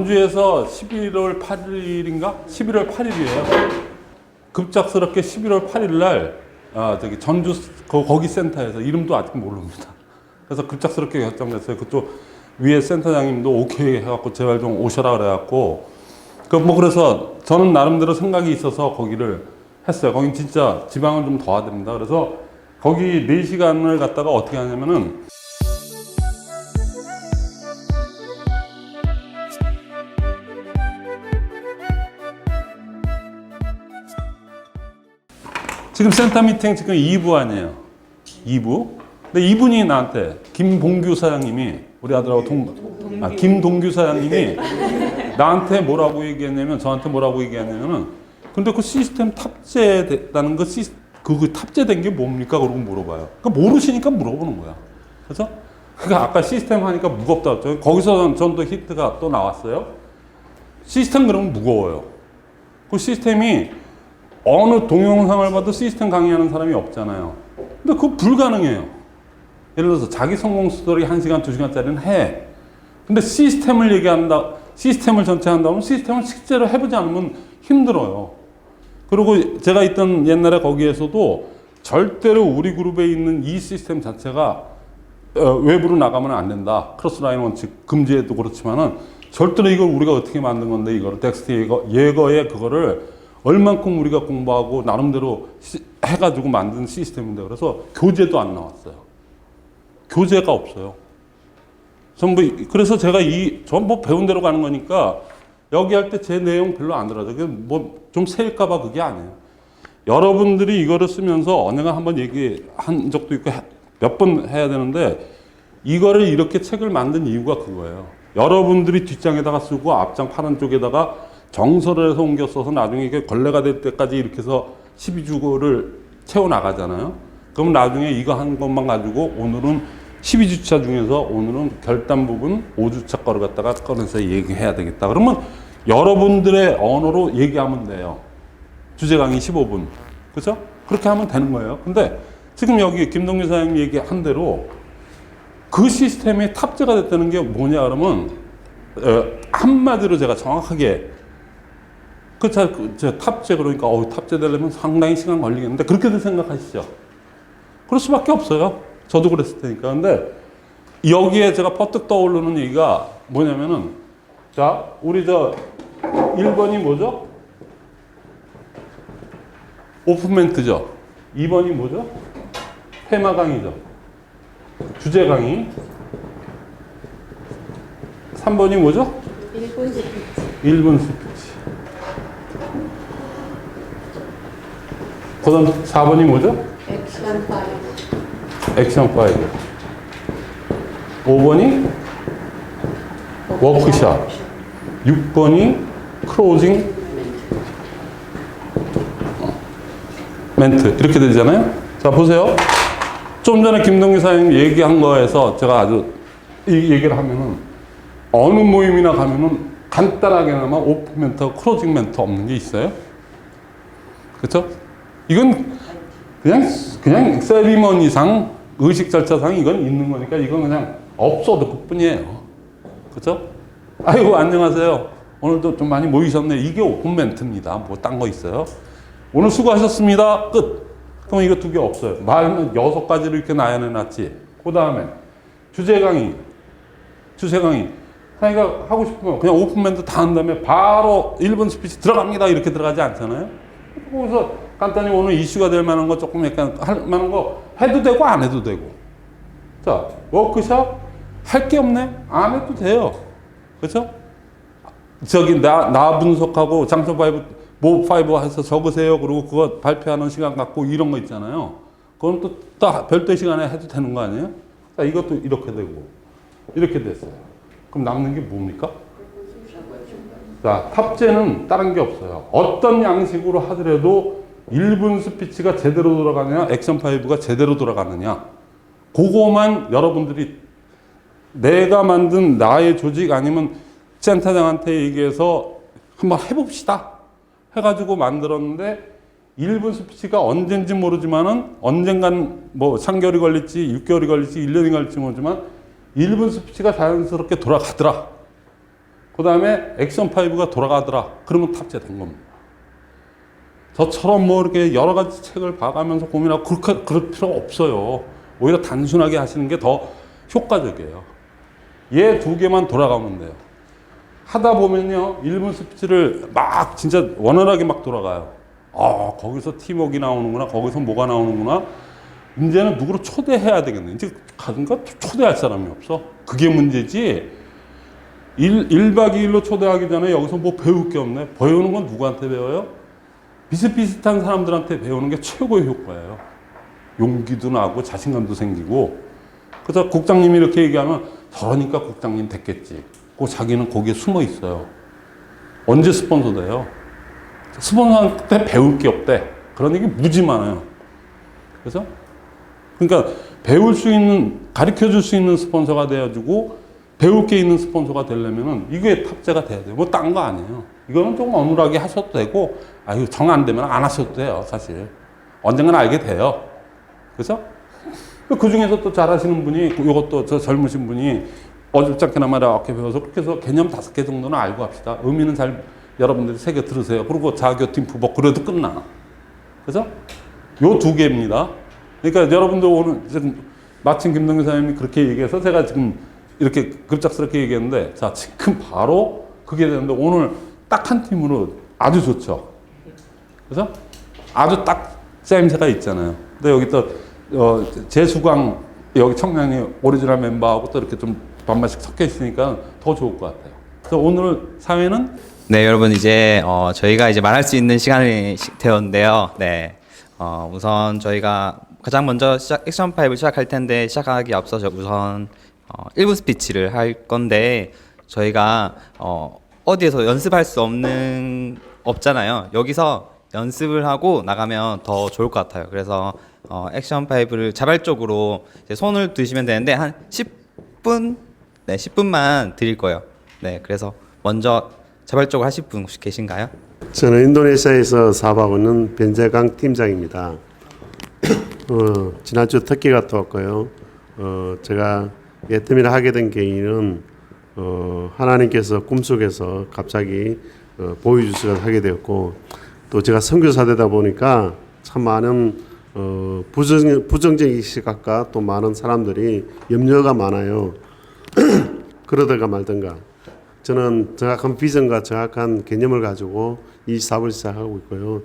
전주에서 11월 8일인가? 11월 8일이에요. 급작스럽게 11월 8일 날 저기 전주 거기 센터에서 이름도 아직 모릅니다. 그래서 급작스럽게 결정됐어요. 그쪽 위에 센터장님도 오케이 해갖고 제발 좀 오셔라 그래갖고 그래서 저는 나름대로 생각이 있어서 거기를 했어요. 거긴 진짜 지방을 좀 더 해야 됩니다. 그래서 거기 4시간을 갔다가 어떻게 하냐면은 지금 센터 미팅 지금 2부 아니에요. 2부. 근데 이분이 나한테 김봉규 사장님이 우리 아들하고 김동규 사장님이 나한테 뭐라고 얘기했냐면 저한테 뭐라고 얘기했냐면은 근데 그 시스템 탑재됐다는 거 그 탑재된 게 뭡니까? 그러고 물어봐요. 그러니까 모르시니까 물어보는 거야. 그래서 그러니까 아까 시스템 하니까 무겁다. 거기서 전 또 히트가 또 나왔어요. 시스템 그러면 무거워요. 그 시스템이 어느 동영상을 봐도 시스템 강의하는 사람이 없잖아요. 근데 그거 불가능해요. 예를 들어서 자기 성공 스토리 1시간, 2시간짜리는 해. 근데 시스템을 얘기한다, 시스템을 전체 한다면 시스템을 실제로 해보지 않으면 힘들어요. 그리고 제가 있던 옛날에 거기에서도 절대로 우리 그룹에 있는 이 시스템 자체가 외부로 나가면 안 된다. 크로스라인 원칙 금지에도 그렇지만은 절대로 이걸 우리가 어떻게 만든 건데 이거를 텍스트 예거에 그거를 얼만큼 우리가 공부하고 나름대로 해가지고 만든 시스템인데 그래서 교재도 안 나왔어요. 교재가 없어요. 전부 그래서 제가 전부 배운 대로 가는 거니까 여기 할 때 제 내용 별로 안 들어요. 뭐 좀 세일까봐 그게 아니에요. 여러분들이 이거를 쓰면서 언젠가 한번 얘기한 적도 있고 몇 번 해야 되는데 이거를 이렇게 책을 만든 이유가 그거예요. 여러분들이 뒷장에다가 쓰고 앞장 파란 쪽에다가 정서를 해서 옮겨 써서 나중에 이게 걸레가 될 때까지 이렇게 해서 12주를 채워 나가잖아요. 그럼 나중에 이거 한 것만 가지고 오늘은 12주차 중에서 오늘은 결단 부분 5주차 거를 갖다가 꺼내서 얘기해야 되겠다. 그러면 여러분들의 언어로 얘기하면 돼요. 주제 강의 15분. 그죠? 그렇게 하면 되는 거예요. 근데 지금 여기 김동규 사장님 얘기한 대로 그 시스템이 탑재가 됐다는 게 뭐냐 그러면 한마디로 제가 정확하게 탑재 그러니까 탑재되려면 상당히 시간 걸리겠는데 그렇게도 생각하시죠? 그럴 수밖에 없어요. 저도 그랬을 테니까. 근데 여기에 제가 퍼뜩 떠오르는 얘기가 뭐냐면은 자 우리 1번이 뭐죠? 오픈 멘트죠. 2번이 뭐죠? 테마 강의죠. 주제 강의. 3번이 뭐죠? 1분 스피치. 1분 스피치. 그 다음 4번이 뭐죠? 액션 5. 액션 5. 5번이 워크샵. 6번이 클로징 멘트. 이렇게 되잖아요. 자, 보세요. 좀 전에 김동규 사장님 얘기한 거에서 제가 아주 이 얘기를 하면은 어느 모임이나 가면은 간단하게나마 오픈 멘트, 클로징 멘트 없는 게 있어요? 그렇죠? 이건 그냥 세리머니상 의식 절차상 이건 있는 거니까 이건 그냥 없어도 그뿐이에요. 그렇죠? 아이고 안녕하세요. 오늘도 좀 많이 모이셨네. 이게 오픈 멘트입니다. 뭐 딴 거 있어요? 오늘 수고하셨습니다. 끝. 그럼 이거 2개 없어요. 말은 6가지를 이렇게 나열해놨지. 그 다음에 주제 강의. 자기가 하고 싶으면 그냥 오픈 멘트 다 한 다음에 바로 1분 스피치 들어갑니다. 이렇게 들어가지 않잖아요. 거기서 간단히 오늘 이슈가 될 만한 거 조금 약간 할 만한 거 해도 되고 안 해도 되고. 자, 워크숍 할 게 없네? 안 해도 돼요. 그렇죠? 나 분석하고 장소 5 해서 적으세요. 그리고 그거 발표하는 시간 갖고 이런 거 있잖아요. 그건 또 별도의 시간에 해도 되는 거 아니에요? 자, 이것도 이렇게 되고 이렇게 됐어요. 그럼 남는 게 뭡니까? 자, 탑재는 다른 게 없어요. 어떤 양식으로 하더라도 1분 스피치가 제대로 돌아가느냐, 액션 5가 제대로 돌아가느냐. 그거만 여러분들이 내가 만든 나의 조직 아니면 센터장한테 얘기해서 한번 해봅시다. 해가지고 만들었는데 1분 스피치가 언젠지 모르지만은 언젠간 뭐 3개월이 걸릴지 6개월이 걸릴지 1년이 걸릴지 모르지만 1분 스피치가 자연스럽게 돌아가더라. 그 다음에 액션 5가 돌아가더라. 그러면 탑재된 겁니다. 저처럼 뭐 이렇게 여러 가지 책을 봐가면서 고민하고 그럴 필요가 없어요. 오히려 단순하게 하시는 게 더 효과적이에요. 얘 두 개만 돌아가면 돼요. 하다 보면요, 1분 스피치를 막 진짜 원활하게 막 돌아가요. 아, 거기서 팀워크가 나오는구나, 거기서 뭐가 나오는구나. 이제는 누구를 초대해야 되겠네. 이제 가든가 초대할 사람이 없어. 그게 문제지. 1박 2일로 초대하기 전에 여기서 뭐 배울 게 없네. 배우는 건 누구한테 배워요? 비슷비슷한 사람들한테 배우는 게 최고의 효과예요. 용기도 나고 자신감도 생기고. 그래서 국장님이 이렇게 얘기하면 저러니까 국장님 됐겠지. 그 자기는 거기에 숨어 있어요. 언제 스폰서 돼요? 스폰서한테 배울 게 없대. 그런 얘기 무지 많아요. 그래서 그러니까 배울 수 있는, 가르쳐 줄 수 있는 스폰서가 돼가지고 배울 게 있는 스폰서가 되려면은 이게 탑재가 돼야 돼요. 뭐 딴 거 아니에요. 이거는 좀 어눌하게 하셔도 되고, 아유, 정 안 되면 안 하셔도 돼요, 사실. 언젠간 알게 돼요. 그래서 그 중에서 또 잘하시는 분이, 이것도 저 젊으신 분이 어줍잖게나마 이렇게 배워서 그렇게 해서 개념 5개 정도는 알고 합시다. 의미는 잘 여러분들이 새겨 들으세요. 그리고 자교팀프 뭐 그래도 끝나. 그래서 요 2개입니다. 그러니까 여러분들 오늘 지금 마침 김동규 사장님이 그렇게 얘기해서 제가 지금 이렇게 급작스럽게 얘기했는데, 자, 지금 바로 그게 되는데 오늘 딱 한 팀으로 아주 좋죠. 그래서 아주 딱 짜임새가 있잖아요. 근데 여기 또 재수강 여기 청량리 오리지널 멤버하고 또 이렇게 좀 반반씩 섞여 있으니까 더 좋을 것 같아요. 그래서 오늘 사회는 네, 여러분 이제 저희가 이제 말할 수 있는 시간이 되었는데요. 네, 우선 저희가 가장 먼저 액션 5를 시작할 텐데 시작하기 앞서 우선 1분 스피치를 할 건데 저희가 어디에서 연습할 수 없잖아요. 여기서 연습을 하고 나가면 더 좋을 것 같아요. 그래서 액션 5를 자발적으로 이제 손을 드시면 되는데 한 10분, 네, 10분만 드릴 거예요. 네, 그래서 먼저 자발적으로 하실 분 혹시 계신가요? 저는 인도네시아에서 사업하고 있는 변재강 팀장입니다. 지난주 터키 갔다 왔고요. 제가 예트미를 하게 된 계기는 하나님께서 꿈속에서 갑자기 보여주셔서 하게 되었고, 또 제가 선교사 되다 보니까 참 많은 부정적인 시각과 또 많은 사람들이 염려가 많아요. 그러다가 말든가. 저는 정확한 비전과 정확한 개념을 가지고 이 사업을 시작하고 있고요.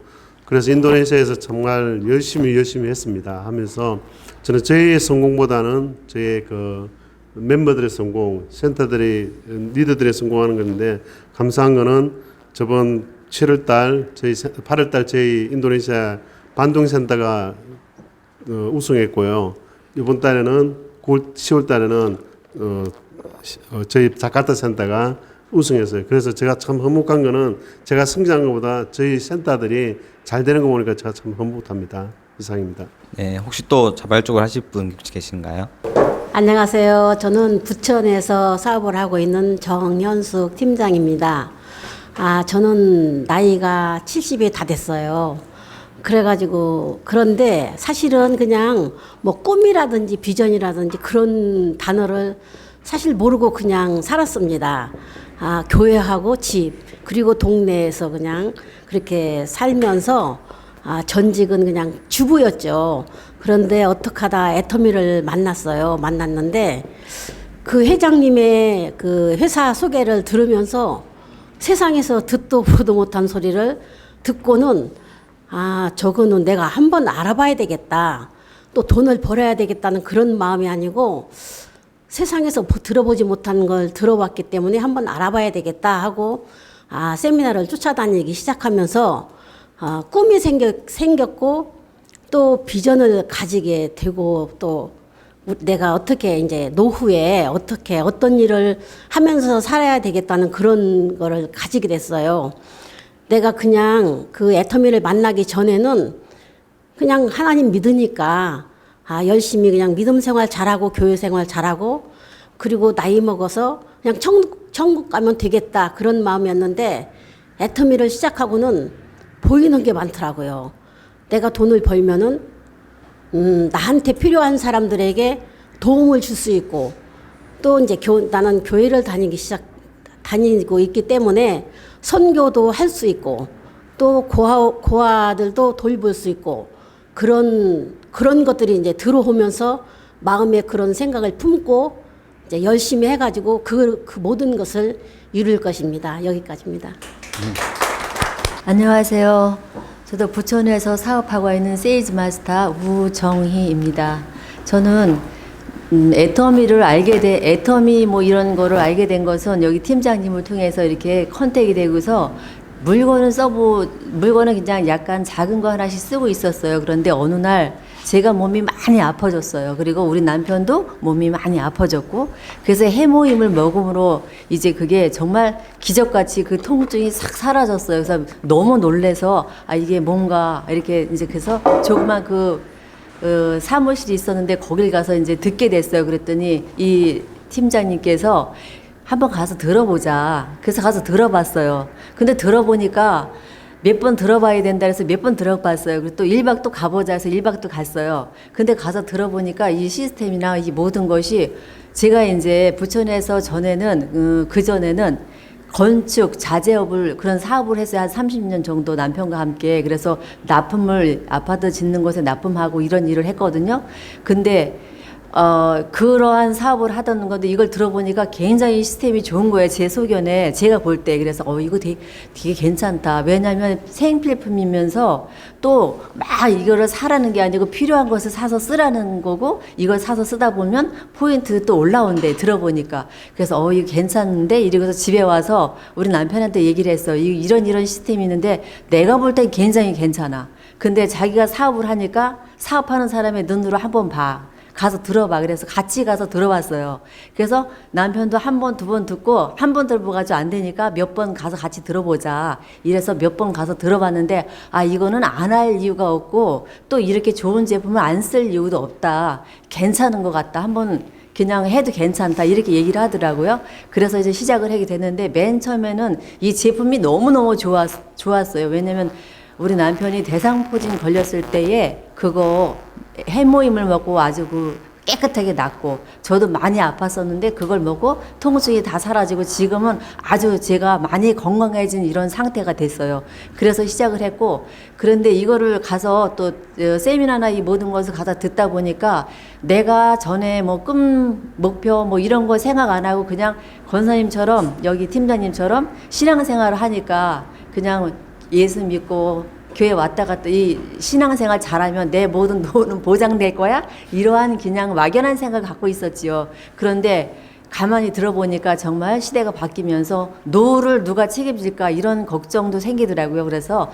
그래서 인도네시아에서 정말 열심히 했습니다. 하면서 저는 저희의 성공보다는 저희의 그 멤버들의 성공, 센터들의 리더들의 성공하는 건데, 감사한 거는 저번 7월달, 8월달 저희 인도네시아 반동 센터가 우승했고요. 이번 달에는 10월 달에는 저희 자카르타 센터가 우승했어요. 그래서 제가 참 흐뭇한 거는 제가 성장한 것보다 저희 센터들이 잘 되는 거 보니까 제가 참 흐뭇합니다. 이상입니다. 네, 혹시 또 자발적으로 하실 분 혹시 계신가요? 안녕하세요. 저는 부천에서 사업을 하고 있는 정현숙 팀장입니다. 저는 나이가 70이 다 됐어요. 그래가지고, 그런데 사실은 그냥 뭐 꿈이라든지 비전이라든지 그런 단어를 사실 모르고 그냥 살았습니다. 교회하고 집, 그리고 동네에서 그냥 그렇게 살면서 전직은 그냥 주부였죠. 그런데 어떻게 하다 애터미를 만났는데 그 회장님의 그 회사 소개를 들으면서 세상에서 듣도 보도 못한 소리를 듣고는 저거는 내가 한번 알아봐야 되겠다. 또 돈을 벌어야 되겠다는 그런 마음이 아니고 세상에서 들어보지 못한 걸 들어봤기 때문에 한번 알아봐야 되겠다 하고 세미나를 쫓아다니기 시작하면서 꿈이 생겼고 또 비전을 가지게 되고 또 내가 어떻게 이제 노후에 어떤 일을 하면서 살아야 되겠다는 그런 거를 가지게 됐어요. 내가 그냥 그 애터미를 만나기 전에는 그냥 하나님 믿으니까 열심히 그냥 믿음 생활 잘하고 교회 생활 잘하고 그리고 나이 먹어서 그냥 천국 가면 되겠다 그런 마음이었는데 애터미를 시작하고는 보이는 게 많더라고요. 내가 돈을 벌면은 나한테 필요한 사람들에게 도움을 줄 수 있고 또 이제 나는 교회를 다니고 있기 때문에 선교도 할 수 있고 또 고아들도 돌볼 수 있고 그런 것들이 이제 들어오면서 마음에 그런 생각을 품고 이제 열심히 해가지고 그 모든 것을 이룰 것입니다. 여기까지입니다. 안녕하세요. 저도 부천에서 사업하고 있는 세일즈 마스터 우정희입니다. 저는 애터미 뭐 이런 거를 알게 된 것은 여기 팀장님을 통해서 이렇게 컨택이 되고서 물건은 그냥 약간 작은 거 하나씩 쓰고 있었어요. 그런데 어느 날 제가 몸이 많이 아파졌어요. 그리고 우리 남편도 몸이 많이 아파졌고, 그래서 해모임을 먹음으로 이제 그게 정말 기적같이 그 통증이 싹 사라졌어요. 그래서 너무 놀래서 아 이게 뭔가 이렇게 이제 그래서 조그만 사무실이 있었는데 거길 가서 이제 듣게 됐어요. 그랬더니 이 팀장님께서 한번 가서 들어보자. 그래서 가서 들어봤어요. 근데 들어보니까 몇 번 들어봐야 된다 해서 몇 번 들어봤어요. 그리고 또 1박 또 가보자 해서 1박 또 갔어요. 근데 가서 들어보니까 이 시스템이나 이 모든 것이 제가 이제 부천에서 전에는 그전에는 건축, 자재업을 그런 사업을 했어요. 한 30년 정도 남편과 함께. 그래서 납품을 아파트 짓는 곳에 납품하고 이런 일을 했거든요. 근데 그러한 사업을 하던 건데 이걸 들어보니까 굉장히 시스템이 좋은 거예요. 제 소견에 제가 볼 때. 그래서 이거 되게 괜찮다. 왜냐하면 생필품이면서 또 막 이거를 사라는 게 아니고 필요한 것을 사서 쓰라는 거고 이걸 사서 쓰다 보면 포인트 또 올라온대. 들어보니까. 그래서 이거 괜찮은데 이러고서 집에 와서 우리 남편한테 얘기를 했어. 이런 시스템이 있는데 내가 볼 땐 굉장히 괜찮아. 근데 자기가 사업을 하니까 사업하는 사람의 눈으로 한번 봐. 가서 들어봐. 그래서 같이 가서 들어봤어요. 그래서 남편도 한 번, 두 번 듣고 한 번 들어보가지고 안 되니까 몇 번 가서 같이 들어보자. 이래서 몇 번 가서 들어봤는데 이거는 안 할 이유가 없고 또 이렇게 좋은 제품을 안 쓸 이유도 없다. 괜찮은 것 같다. 한번 그냥 해도 괜찮다. 이렇게 얘기를 하더라고요. 그래서 이제 시작을 하게 됐는데 맨 처음에는 이 제품이 너무너무 좋았어요. 왜냐면 우리 남편이 대상포진 걸렸을 때에 그거 해모임을 먹고 아주 깨끗하게 낫고 저도 많이 아팠었는데 그걸 먹고 통증이 다 사라지고 지금은 아주 제가 많이 건강해진 이런 상태가 됐어요. 그래서 시작을 했고 그런데 이거를 가서 또 세미나나 이 모든 것을 가서 듣다 보니까 내가 전에 뭐 목표 뭐 이런 거 생각 안 하고 그냥 권사님처럼 여기 팀장님처럼 신앙생활을 하니까 그냥 예수 믿고 교회 왔다 갔다 이 신앙생활 잘하면 내 모든 노는 보장될 거야? 이러한 그냥 막연한 생각을 갖고 있었지요. 그런데 가만히 들어보니까 정말 시대가 바뀌면서 노후를 누가 책임질까 이런 걱정도 생기더라고요. 그래서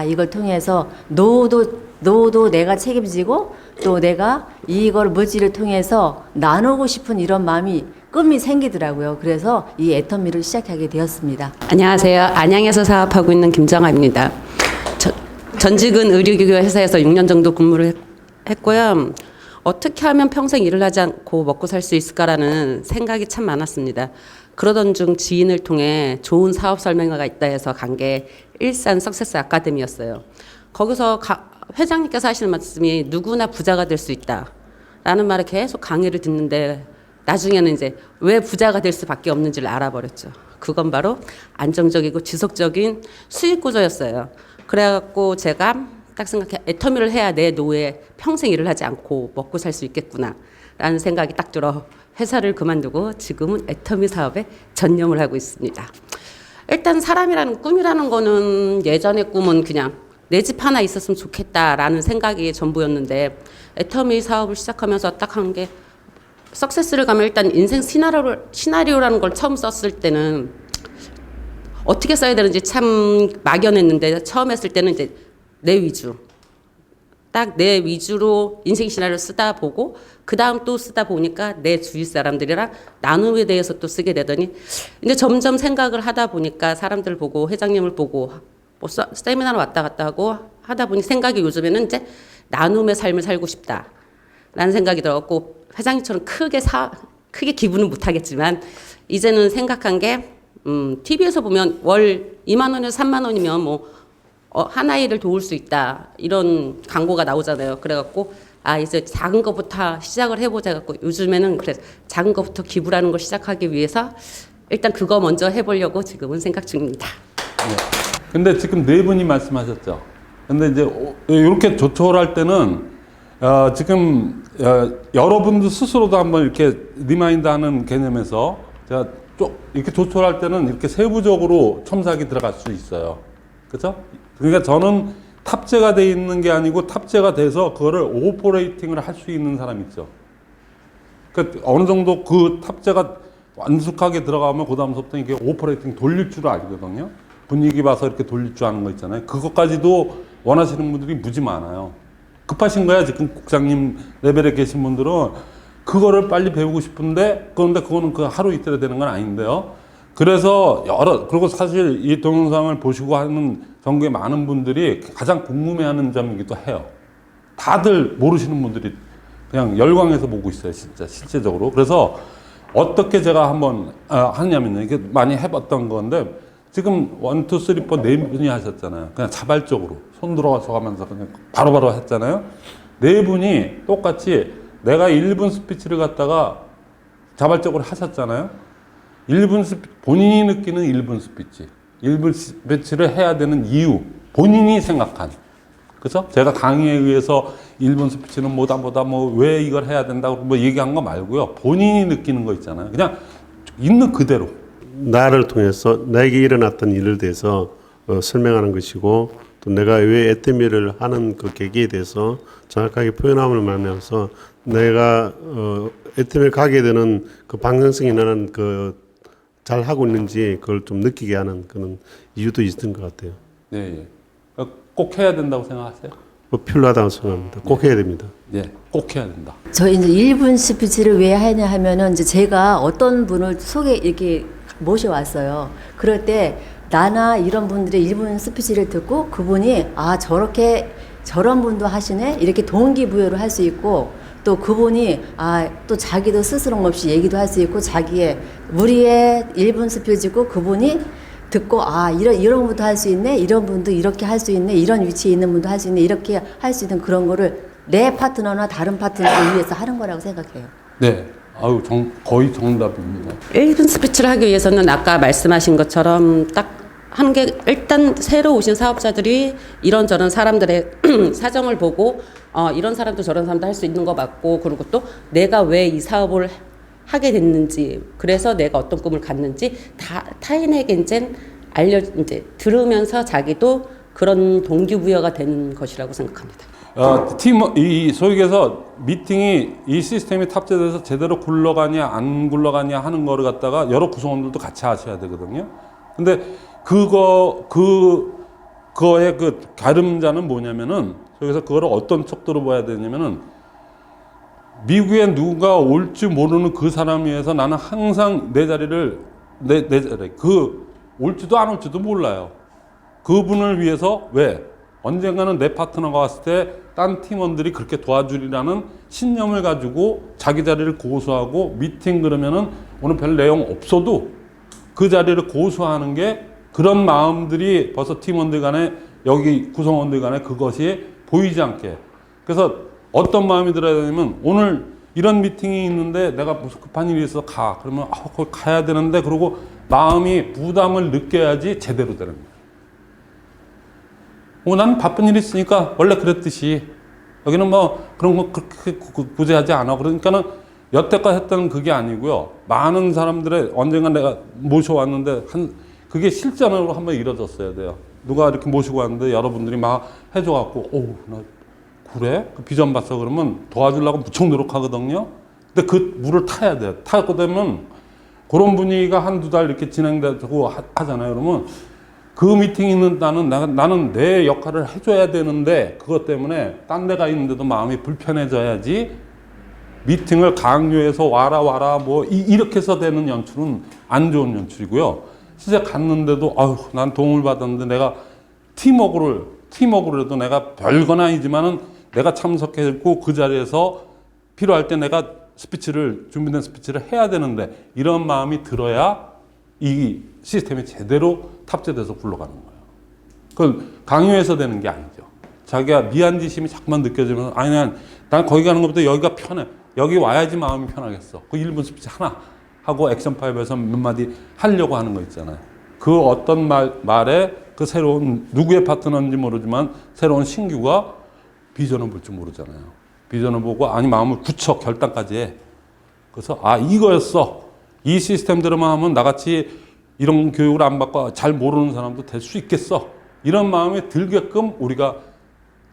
이걸 통해서 노후도 내가 책임지고 또 내가 이걸 물질을 통해서 나누고 싶은 이런 마음이 꿈이 생기더라고요. 그래서 이 애터미를 시작하게 되었습니다. 안녕하세요. 안양에서 사업하고 있는 김정아입니다. 전직은 의료기교 회사에서 6년 정도 근무를 했고요. 어떻게 하면 평생 일을 하지 않고 먹고 살 수 있을까라는 생각이 참 많았습니다. 그러던 중 지인을 통해 좋은 사업 설명회가 있다 해서 간 게 일산 석세스 아카데미였어요. 거기서 회장님께서 하시는 말씀이 누구나 부자가 될 수 있다라는 말을 계속 강의를 듣는데 나중에는 이제 왜 부자가 될 수밖에 없는지를 알아버렸죠. 그건 바로 안정적이고 지속적인 수익 구조였어요. 그래갖고 제가 딱 생각해 애터미를 해야 내 노후에 평생 일을 하지 않고 먹고 살 수 있겠구나 라는 생각이 딱 들어 회사를 그만두고 지금은 애터미 사업에 전념을 하고 있습니다. 일단 사람이라는 꿈이라는 거는 예전의 꿈은 그냥 내 집 하나 있었으면 좋겠다라는 생각이 전부였는데 애터미 사업을 시작하면서 딱 한 게 석세스를 가면 일단 인생 시나리오라는 걸 처음 썼을 때는 어떻게 써야 되는지 참 막연했는데 처음 했을 때는 이제 내 위주. 딱 내 위주로 인생 시나리오를 쓰다 보고 그 다음 또 쓰다 보니까 내 주위 사람들이랑 나눔에 대해서 또 쓰게 되더니 이제 점점 생각을 하다 보니까 사람들 보고 회장님을 보고 뭐 세미나를 왔다 갔다 하고 하다 보니 생각이 요즘에는 이제 나눔의 삶을 살고 싶다라는 생각이 들었고 회장님처럼 크게 기부는 못하겠지만 이제는 생각한 게 TV에서 보면 월 2만 원에서 3만 원이면 뭐 하나이를 도울 수 있다 이런 광고가 나오잖아요. 그래갖고 이제 작은 것부터 시작을 해보자 갖고 요즘에는 그래서 작은 것부터 기부라는 걸 시작하기 위해서 일단 그거 먼저 해보려고 지금은 생각 중입니다. 네. 근데 지금 네 분이 말씀하셨죠. 근데 이제 이렇게 조처를 할 때는 지금 여러분들 스스로도 한번 이렇게 리마인드 하는 개념에서 제가 이렇게 조처를 할 때는 이렇게 세부적으로 첨삭이 들어갈 수 있어요. 그렇죠? 그러니까 저는 탑재가 돼 있는 게 아니고 탑재가 돼서 그거를 오퍼레이팅을 할 수 있는 사람 있죠. 그러니까 어느 정도 그 탑재가 완숙하게 들어가면 그 다음부터 이게 오퍼레이팅 돌릴 줄 알거든요. 분위기 봐서 이렇게 돌릴 줄 아는 거 있잖아요. 그것까지도 원하시는 분들이 무지 많아요. 급하신 거야. 지금 국장님 레벨에 계신 분들은 그거를 빨리 배우고 싶은데 그런데 그거는 그 하루 이틀에 되는 건 아닌데요. 그래서 그리고 사실 이 동영상을 보시고 하는 전국의 많은 분들이 가장 궁금해하는 점이기도 해요. 다들 모르시는 분들이 그냥 열광해서 보고 있어요. 진짜 실제적으로. 그래서 어떻게 제가 한번 하냐면요. 이게 많이 해봤던 건데 지금 1, 2, 3, 4 네 분이 하셨잖아요. 그냥 자발적으로 손 들어가서 가면서 그냥 바로바로 했잖아요. 네 분이 똑같이 내가 1분 스피치를 갖다가 자발적으로 하셨잖아요. 1분 본인이 느끼는 1분 스피치. 1분 스피치를 해야 되는 이유. 본인이 생각한. 그죠? 제가 강의에 의해서 1분 스피치는 뭐다 뭐 왜 이걸 해야 된다고 뭐 얘기한 거 말고요. 본인이 느끼는 거 있잖아요. 그냥 있는 그대로. 나를 통해서 나에게 일어났던 일을 대해서 설명하는 것이고 또 내가 왜 애터미를 하는 그 계기에 대해서 정확하게 표현함을 말하면서 내가 애터미를 가게 되는 그 방향성이 나는 그 잘 하고 있는지 그걸 좀 느끼게 하는 그런 이유도 있는 것 같아요. 네, 예. 꼭 해야 된다고 생각하세요? 필요하다고 생각합니다. 꼭 해야 됩니다. 네, 꼭 해야 된다. 저 이제 1분 스피치를 왜 하냐 하면은 이제 제가 어떤 분을 이렇게 모셔왔어요. 그럴 때 나나 이런 분들의 1분 스피치를 듣고 그분이 아 저런 분도 하시네 이렇게 동기부여를 할 수 있고 또 그분이 또 자기도 스스럼 없이 얘기도 할 수 있고 자기의 우리의 1분 스피치고 그분이 듣고 이런 분도 할 수 있네 이런 분도 이렇게 할 수 있네 이런 위치에 있는 분도 할 수 있네 이렇게 할 수 있는 그런 거를 내 파트너나 다른 파트너를 위해서 하는 거라고 생각해요. 네, 거의 정답입니다. 1분 스피치를 하기 위해서는 아까 말씀하신 것처럼 딱 한 게 일단 새로 오신 사업자들이 이런저런 사람들의 사정을 보고 이런 사람도 저런 사람도 할 수 있는 거 맞고 그리고 또 내가 왜 이 사업을 하게 됐는지 그래서 내가 어떤 꿈을 갖는지 타인에게 이제 들으면서 자기도 그런 동기부여가 되는 것이라고 생각합니다. 소위 얘기해서 미팅이 이 시스템이 탑재돼서 제대로 굴러가냐 안 굴러가냐 하는 거를 갖다가 여러 구성원들도 같이 하셔야 되거든요. 근데 그거의 그 가름자는 뭐냐면은 여기서 그거를 어떤 척도로 봐야 되냐면은 미국에 누가 올지 모르는 그 사람 위해서 나는 항상 내 자리를 내 자리 올지도 안 올지도 몰라요. 그분을 위해서 왜 언젠가는 내 파트너가 왔을 때 딴 팀원들이 그렇게 도와주리라는 신념을 가지고 자기 자리를 고수하고 미팅 그러면은 오늘 별 내용 없어도 그 자리를 고수하는 게 그런 마음들이 벌써 팀원들 간에 여기 구성원들 간에 그것이 보이지 않게. 그래서 어떤 마음이 들어야 되냐면 오늘 이런 미팅이 있는데 내가 무슨 급한 일이 있어서 가. 그러면 거기 가야 되는데 그러고 마음이 부담을 느껴야지 제대로 되는 거예요. 난 바쁜 일이 있으니까 원래 그랬듯이 여기는 뭐 그런 거 그렇게 구제하지 않아. 그러니까는 여태까지 했던 그게 아니고요. 많은 사람들의 언젠가 내가 모셔왔는데 그게 실전으로 한번 이루어졌어야 돼요. 누가 이렇게 모시고 왔는데 여러분들이 막 해줘갖고 나 그래? 그 비전 봤어 그러면 도와주려고 무척 노력하거든요. 근데 그 물을 타야 돼요. 타고 되면 그런 분위기가 한두 달 이렇게 진행되고 하잖아요. 그러면 그 미팅이 있는 나는 내 역할을 해줘야 되는데 그것 때문에 딴 데가 있는데도 마음이 불편해져야지 미팅을 강요해서 와라 뭐 이렇게 해서 되는 연출은 안 좋은 연출이고요. 진짜 갔는데도 난 도움을 받았는데 내가 팀워크로라도 내가 별건 아니지만은 내가 참석했고 그 자리에서 필요할 때 내가 준비된 스피치를 해야 되는데 이런 마음이 들어야 이 시스템이 제대로 탑재돼서 굴러가는 거예요. 그건 강요해서 되는 게 아니죠. 자기가 미안지심이 자꾸만 느껴지면서 난 거기 가는 것보다 여기가 편해. 여기 와야지 마음이 편하겠어. 그 1분 스피치 하나. 하고 액션5에서 몇 마디 하려고 하는 거 있잖아요. 그 어떤 말에 그 새로운 누구의 파트너인지 모르지만 새로운 신규가 비전을 볼 줄 모르잖아요. 비전을 보고 아니 마음을 굳혀 결단까지 해. 그래서 아 이거였어. 이 시스템대로만 하면 나같이 이런 교육을 안 받고 잘 모르는 사람도 될 수 있겠어. 이런 마음이 들게끔 우리가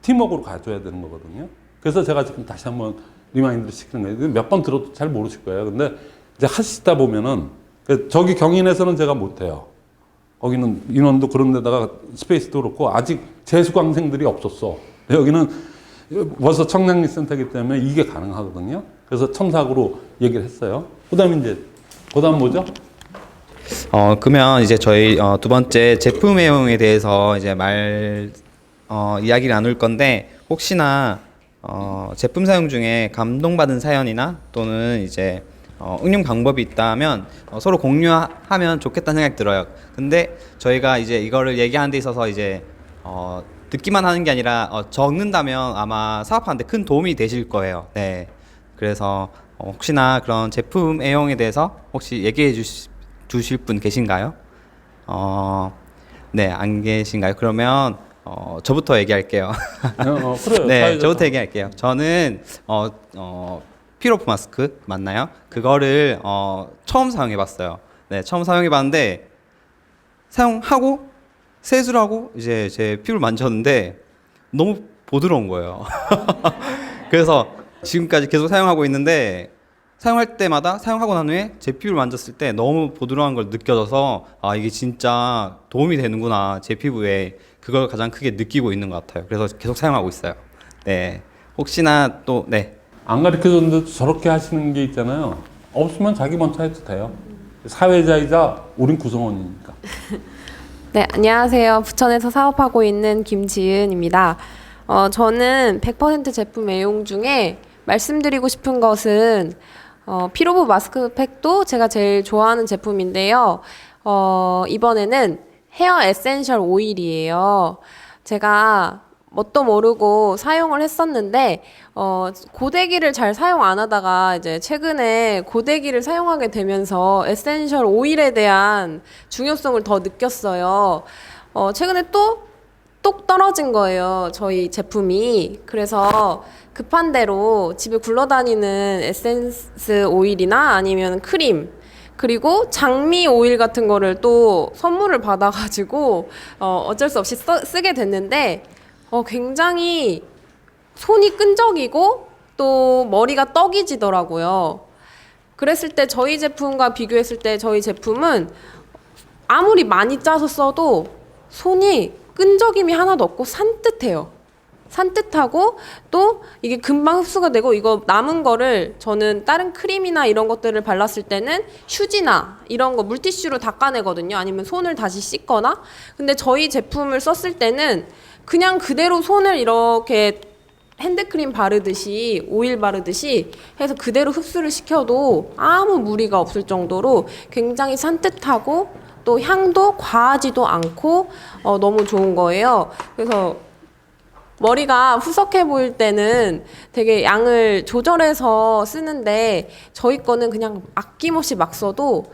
팀워크로 가져야 되는 거거든요. 그래서 제가 지금 다시 한번 리마인드 시키는 거예요. 몇 번 들어도 잘 모르실 거예요. 근데 이제 하시다 보면은 저기 경인에서는 제가 못해요. 거기는 인원도 그런 데다가 스페이스도 그렇고 아직 재수강생들이 없었어. 여기는 벌써 청량리 센터이기 때문에 이게 가능하거든요. 그래서 첨삭으로 얘기를 했어요. 그다음에 이제 그다음 뭐죠? 그러면 이제 저희 두 번째 제품 애용에 대해서 이제 이야기를 나눌 건데 혹시나 제품 사용 중에 감동받은 사연이나 또는 이제 응용 방법이 있다면 서로 공유하면 좋겠다는 생각이 들어요. 근데 저희가 이제 이거를 얘기하는 데 있어서 이제 듣기만 하는 게 아니라 적는다면 아마 사업하는데 큰 도움이 되실 거예요. 네. 그래서 혹시나 그런 제품 애용에 대해서 혹시 얘기해 주실 분 계신가요? 네, 안 계신가요? 그러면 저부터 얘기할게요. 그래요. 네, 저부터 얘기할게요. 저는 피로프 마스크 맞나요? 그거를 처음 사용해봤어요. 네, 처음 사용해봤는데 사용하고 세수를 하고 이제 제 피부를 만졌는데 너무 부드러운 거예요. 그래서 지금까지 계속 사용하고 있는데 사용할 때마다 사용하고 난 후에 제 피부를 만졌을 때 너무 부드러운 걸 느껴져서 아 이게 진짜 도움이 되는구나 제 피부에 그걸 가장 크게 느끼고 있는 것 같아요. 그래서 계속 사용하고 있어요. 네, 혹시나 또 네. 안 가르쳐줬는데 저렇게 하시는 게 있잖아요. 없으면 자기 먼저 해도 돼요. 사회자이자 우린 구성원이니까. 네, 안녕하세요. 부천에서 사업하고 있는 김지은입니다. 저는 100% 제품 애용 중에 말씀드리고 싶은 것은 피로부 마스크팩도 제가 제일 좋아하는 제품인데요. 이번에는 헤어 에센셜 오일이에요. 제가 뭣도 모르고 사용을 했었는데 고데기를 잘 사용 안 하다가 이제 최근에 고데기를 사용하게 되면서 에센셜 오일에 대한 중요성을 더 느꼈어요. 최근에 또 똑 떨어진 거예요. 저희 제품이. 그래서 급한 대로 집에 굴러다니는 에센스 오일이나 아니면 크림 그리고 장미 오일 같은 거를 또 선물을 받아가지고 어쩔 수 없이 쓰게 됐는데 굉장히 손이 끈적이고 또 머리가 떡이 지더라고요. 그랬을 때 저희 제품과 비교했을 때 저희 제품은 아무리 많이 짜서 써도 손이 끈적임이 하나도 없고 산뜻해요. 산뜻하고 또 이게 금방 흡수가 되고 이거 남은 거를 저는 다른 크림이나 이런 것들을 발랐을 때는 휴지나 이런 거 물티슈로 닦아내거든요. 아니면 손을 다시 씻거나. 근데 저희 제품을 썼을 때는 그냥 그대로 손을 이렇게 핸드크림 바르듯이 오일 바르듯이 해서 그대로 흡수를 시켜도 아무 무리가 없을 정도로 굉장히 산뜻하고 또 향도 과하지도 않고 너무 좋은 거예요. 그래서 머리가 후석해 보일 때는 되게 양을 조절해서 쓰는데 저희 거는 그냥 아낌없이 막 써도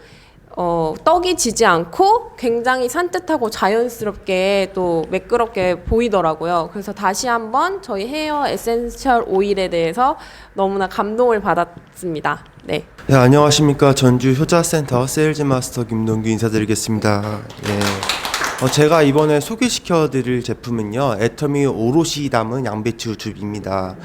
떡이 지지 않고 굉장히 산뜻하고 자연스럽게 또 매끄럽게 보이더라고요. 그래서 다시 한번 저희 헤어 에센셜 오일에 대해서 너무나 감동을 받았습니다. 네. 네, 안녕하십니까. 전주 효자센터 세일즈 마스터 김동규 인사드리겠습니다. 예. 제가 이번에 소개시켜드릴 제품은요, 애터미 오롯이 담은 양배추 즙입니다.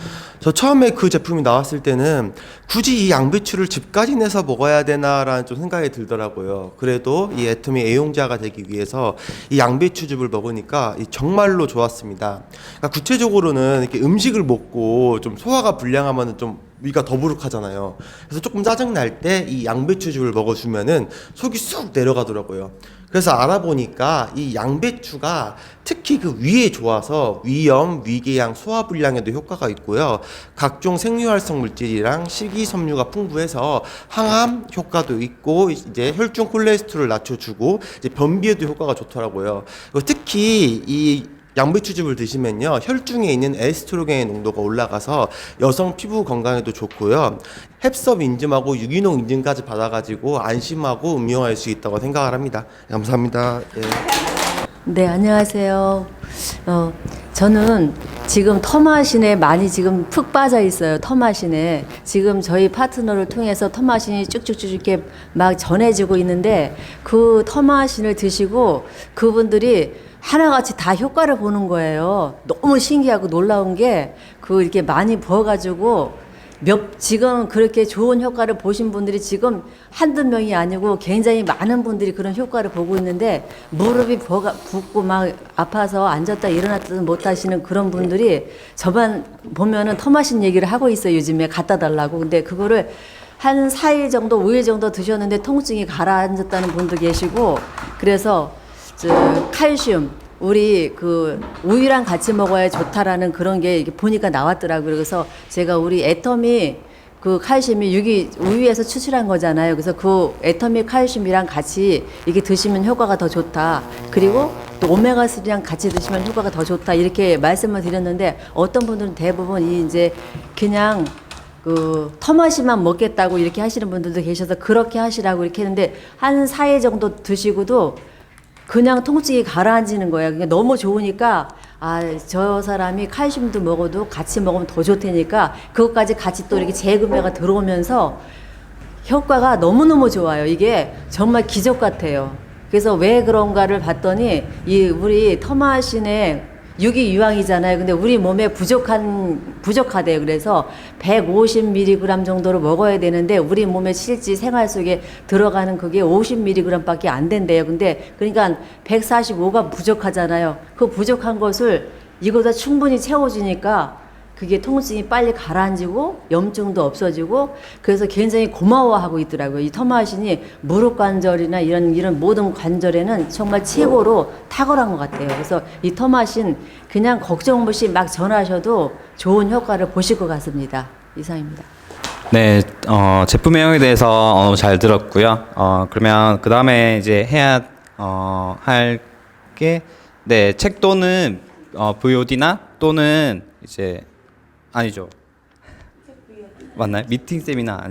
저 처음에 그 제품이 나왔을 때는 굳이 이 양배추를 즙까지 내서 먹어야 되나라는 좀 생각이 들더라고요. 그래도 이 애터미 애용자가 되기 위해서 이 양배추 즙을 먹으니까 정말로 좋았습니다. 그러니까 구체적으로는 이렇게 음식을 먹고 좀 소화가 불량하면 좀 위가 더부룩하잖아요. 그래서 조금 짜증 날 때 이 양배추즙을 먹어주면은 속이 쑥 내려가더라고요. 그래서 알아보니까 이 양배추가 특히 그 위에 좋아서 위염, 위궤양, 소화불량에도 효과가 있고요. 각종 생유활성 물질이랑 식이섬유가 풍부해서 항암 효과도 있고 이제 혈중 콜레스테롤을 낮춰주고 이제 변비에도 효과가 좋더라고요. 특히 이 양배추즙을 드시면요, 혈중에 있는 에스트로겐의 농도가 올라가서 여성 피부 건강에도 좋고요, 햅섭 인증하고 유기농 인증까지 받아가지고 안심하고 음용할 수 있다고 생각을 합니다. 감사합니다. 예. 네, 안녕하세요. 저는 지금 터마신에 많이 지금 푹 빠져 있어요. 터마신에. 지금 저희 파트너를 통해서 터마신이 쭉쭉쭉 이렇게 막 전해지고 있는데, 그 터마신을 드시고 그분들이 하나같이 다 효과를 보는 거예요. 너무 신기하고 놀라운 게, 그 이렇게 많이 부어가지고 지금 그렇게 좋은 효과를 보신 분들이 지금 한두 명이 아니고 굉장히 많은 분들이 그런 효과를 보고 있는데, 무릎이 붓고 막 아파서 앉았다 일어났다 못 하시는 그런 분들이 저만 보면은 터마신 얘기를 하고 있어요. 요즘에 갖다 달라고. 근데 그거를 한 4일 정도, 5일 정도 드셨는데 통증이 가라앉았다는 분도 계시고, 그래서 칼슘, 우리 그 우유랑 같이 먹어야 좋다라는 그런 게 이게 보니까 나왔더라고요. 그래서 제가 우리 애터미 그 칼슘이 우유에서 추출한 거잖아요. 그래서 그 애터미 칼슘이랑 같이 이게 드시면 효과가 더 좋다. 그리고 또 오메가3랑 같이 드시면 효과가 더 좋다. 이렇게 말씀을 드렸는데, 어떤 분들은 대부분 이제 그냥 그 터마시만 먹겠다고 이렇게 하시는 분들도 계셔서 그렇게 하시라고 이렇게 했는데, 한 4일 정도 드시고도 그냥 통증이 가라앉는 거예요. 그러니까 너무 좋으니까, 저 사람이 칼슘도 먹어도 같이 먹으면 더 좋다니까 그것까지 같이 또 이렇게 재구매가 들어오면서 효과가 너무너무 좋아요. 이게 정말 기적 같아요. 그래서 왜 그런가를 봤더니, 우리 터마신의 유기유황이잖아요. 근데 우리 몸에 부족하대요. 그래서 150mg 정도로 먹어야 되는데, 우리 몸에 실제 생활 속에 들어가는 그게 50mg 밖에 안 된대요. 근데 그러니까 145가 부족하잖아요. 그 부족한 것을 이거다 충분히 채워주니까 그게 통증이 빨리 가라앉고 염증도 없어지고, 그래서 굉장히 고마워하고 있더라고요. 이 터마신이 무릎 관절이나 이런 모든 관절에는 정말 최고로 탁월한 것 같아요. 그래서 이 터마신 그냥 걱정 없이 막 전하셔도 좋은 효과를 보실 것 같습니다. 이상입니다. 네, 제품 내용에 대해서 잘 들었고요. 그러면 그 다음에 이제 해야 할 게, 네, 책 또는 VOD나 또는 이제 아니죠. 맞나요? 미팅 세미나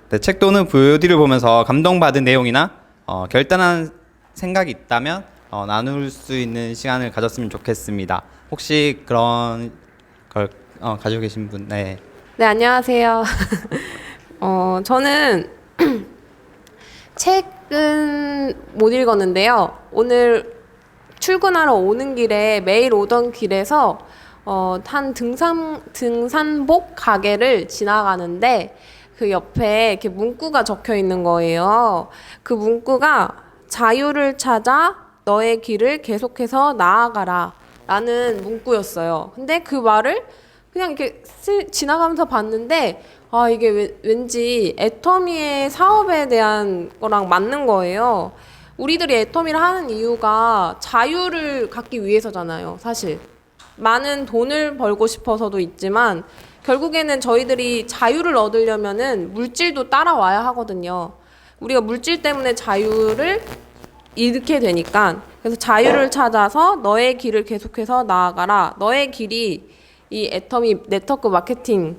네, 책 또는 VOD를 보면서 감동받은 내용이나 결단한 생각이 있다면 나눌 수 있는 시간을 가졌으면 좋겠습니다. 혹시 그런 걸 가지고 계신 분? 네. 네, 안녕하세요. 저는 책은 못 읽었는데요. 오늘 출근하러 오는 길에 매일 오던 길에서 한 등산복 가게를 지나가는데, 그 옆에 이렇게 문구가 적혀 있는 거예요. 그 문구가 자유를 찾아 너의 길을 계속해서 나아가라 라는 문구였어요. 근데 그 말을 그냥 이렇게 지나가면서 봤는데, 이게 왠지 애터미의 사업에 대한 거랑 맞는 거예요. 우리들이 애터미를 하는 이유가 자유를 갖기 위해서잖아요, 사실. 많은 돈을 벌고 싶어서도 있지만, 결국에는 저희들이 자유를 얻으려면은 물질도 따라와야 하거든요. 우리가 물질 때문에 자유를 잃게 되니까. 그래서 자유를 찾아서 너의 길을 계속해서 나아가라. 너의 길이 이 애터미 네트워크 마케팅,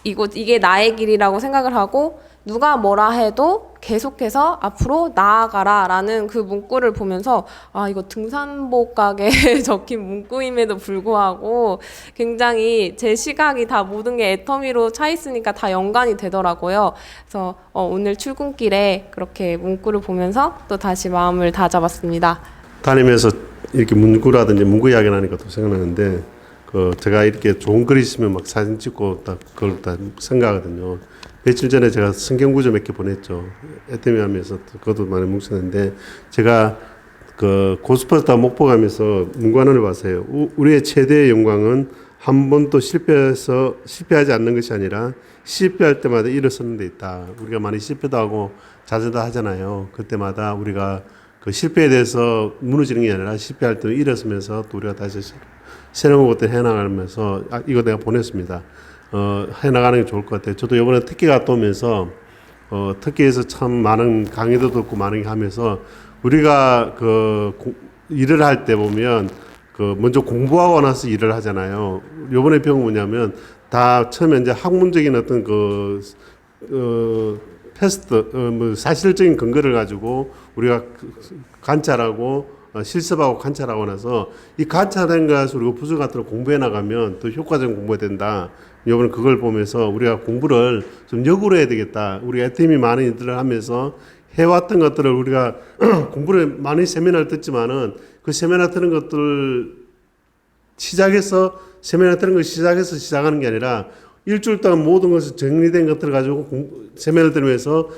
이게 나의 길이라고 생각을 하고, 누가 뭐라 해도 계속해서 앞으로 나아가라 라는 그 문구를 보면서, 이거 등산복 가게에 적힌 문구임에도 불구하고 굉장히 제 시각이 다 모든 게 애터미로 차 있으니까 다 연관이 되더라고요. 그래서 오늘 출근길에 그렇게 문구를 보면서 또 다시 마음을 다잡았습니다. 다니면서 이렇게 문구라든지 문구 이야기 나니까 또 생각나는데, 제가 이렇게 좋은 글이 있으면 막 사진 찍고 딱 그걸 다 생각하거든요. 며칠 전에 제가 성경구조 몇 개 보냈죠. 애터미 하면서 그것도 많이 뭉쳤는데, 제가 고스퍼스타 목포 가면서 문관을 봤어요. 우리의 최대의 영광은 한 번도 실패하지 않는 것이 아니라 실패할 때마다 일어서는 데 있다. 우리가 많이 실패도 하고 자제도 하잖아요. 그때마다 우리가 그 실패에 대해서 무너지는 게 아니라 실패할 때 일어서면서 또 우리가 다시 새로운 것들 해나가면서, 이거 내가 보냈습니다. 해나가는 게 좋을 것 같아요. 저도 이번에 터키 갔다 오면서 터키에서 참 많은 강의도 듣고 많은 게 하면서, 우리가 일을 할 때 보면 그 먼저 공부하고 나서 일을 하잖아요. 요번에 배운 건 뭐냐면 다 처음에 이제 학문적인 어떤 그 테스트, 뭐 사실적인 근거를 가지고 우리가 관찰하고 실습하고 관찰하고 나서 이 관찰한 것을 우리가 부서 같은 거 공부해 나가면 더 효과적인 공부가 된다. 이번에 그걸 보면서 우리가 공부를 좀 역으로 해야 되겠다. 우리 애템이 많은 일들을 하면서 해왔던 것들을 우리가 공부를 많이 세미나를 듣지만은 그 세미나 듣는 것들 시작해서 세미나 듣는 걸 시작해서 시작하는 게 아니라 일주일 동안 모든 것이 정리된 것들을 가지고 세미나를 들으면서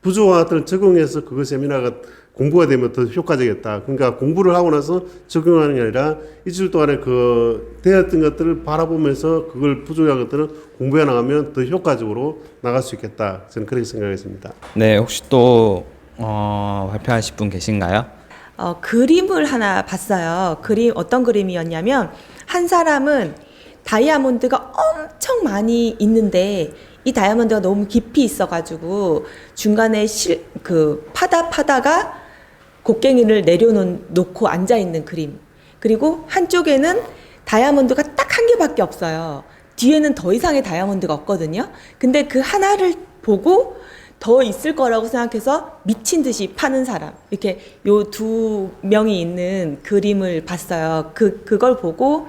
부조와 같은 적용해서 그거 세미나가 공부가 되면 더 효과적이겠다. 그러니까 공부를 하고 나서 적용하는 게 아니라 일주일 동안에 그 되었던 것들을 바라보면서 그걸 부조한 것들을 공부해 나가면 더 효과적으로 나갈 수 있겠다. 저는 그렇게 생각했습니다. 네, 혹시 또 발표하실 분 계신가요? 그림을 하나 봤어요. 어떤 그림이었냐면 한 사람은 다이아몬드가 엄청 많이 있는데 이 다이아몬드가 너무 깊이 있어가지고 중간에 파다가 곡괭이를 내려놓고 앉아있는 그림. 그리고 한쪽에는 다이아몬드가 딱 한 개밖에 없어요. 뒤에는 더 이상의 다이아몬드가 없거든요. 근데 그 하나를 보고 더 있을 거라고 생각해서 미친 듯이 파는 사람. 이렇게 요 두 명이 있는 그림을 봤어요. 그걸 보고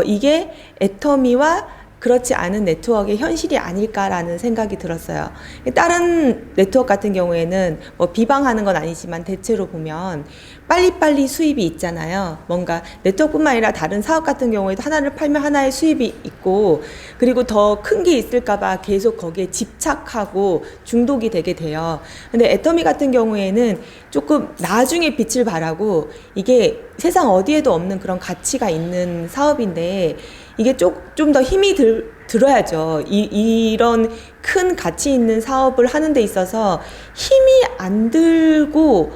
이게 애터미와 그렇지 않은 네트워크의 현실이 아닐까라는 생각이 들었어요. 다른 네트워크 같은 경우에는 뭐 비방하는 건 아니지만 대체로 보면 빨리빨리 수입이 있잖아요. 뭔가 네트워크뿐만 아니라 다른 사업 같은 경우에도 하나를 팔면 하나의 수입이 있고 그리고 더 큰 게 있을까 봐 계속 거기에 집착하고 중독이 되게 돼요. 근데 애터미 같은 경우에는 조금 나중에 빛을 발하고 이게 세상 어디에도 없는 그런 가치가 있는 사업인데 이게 좀 더 힘이 들어야죠. 이런 큰 가치 있는 사업을 하는 데 있어서 힘이 안 들고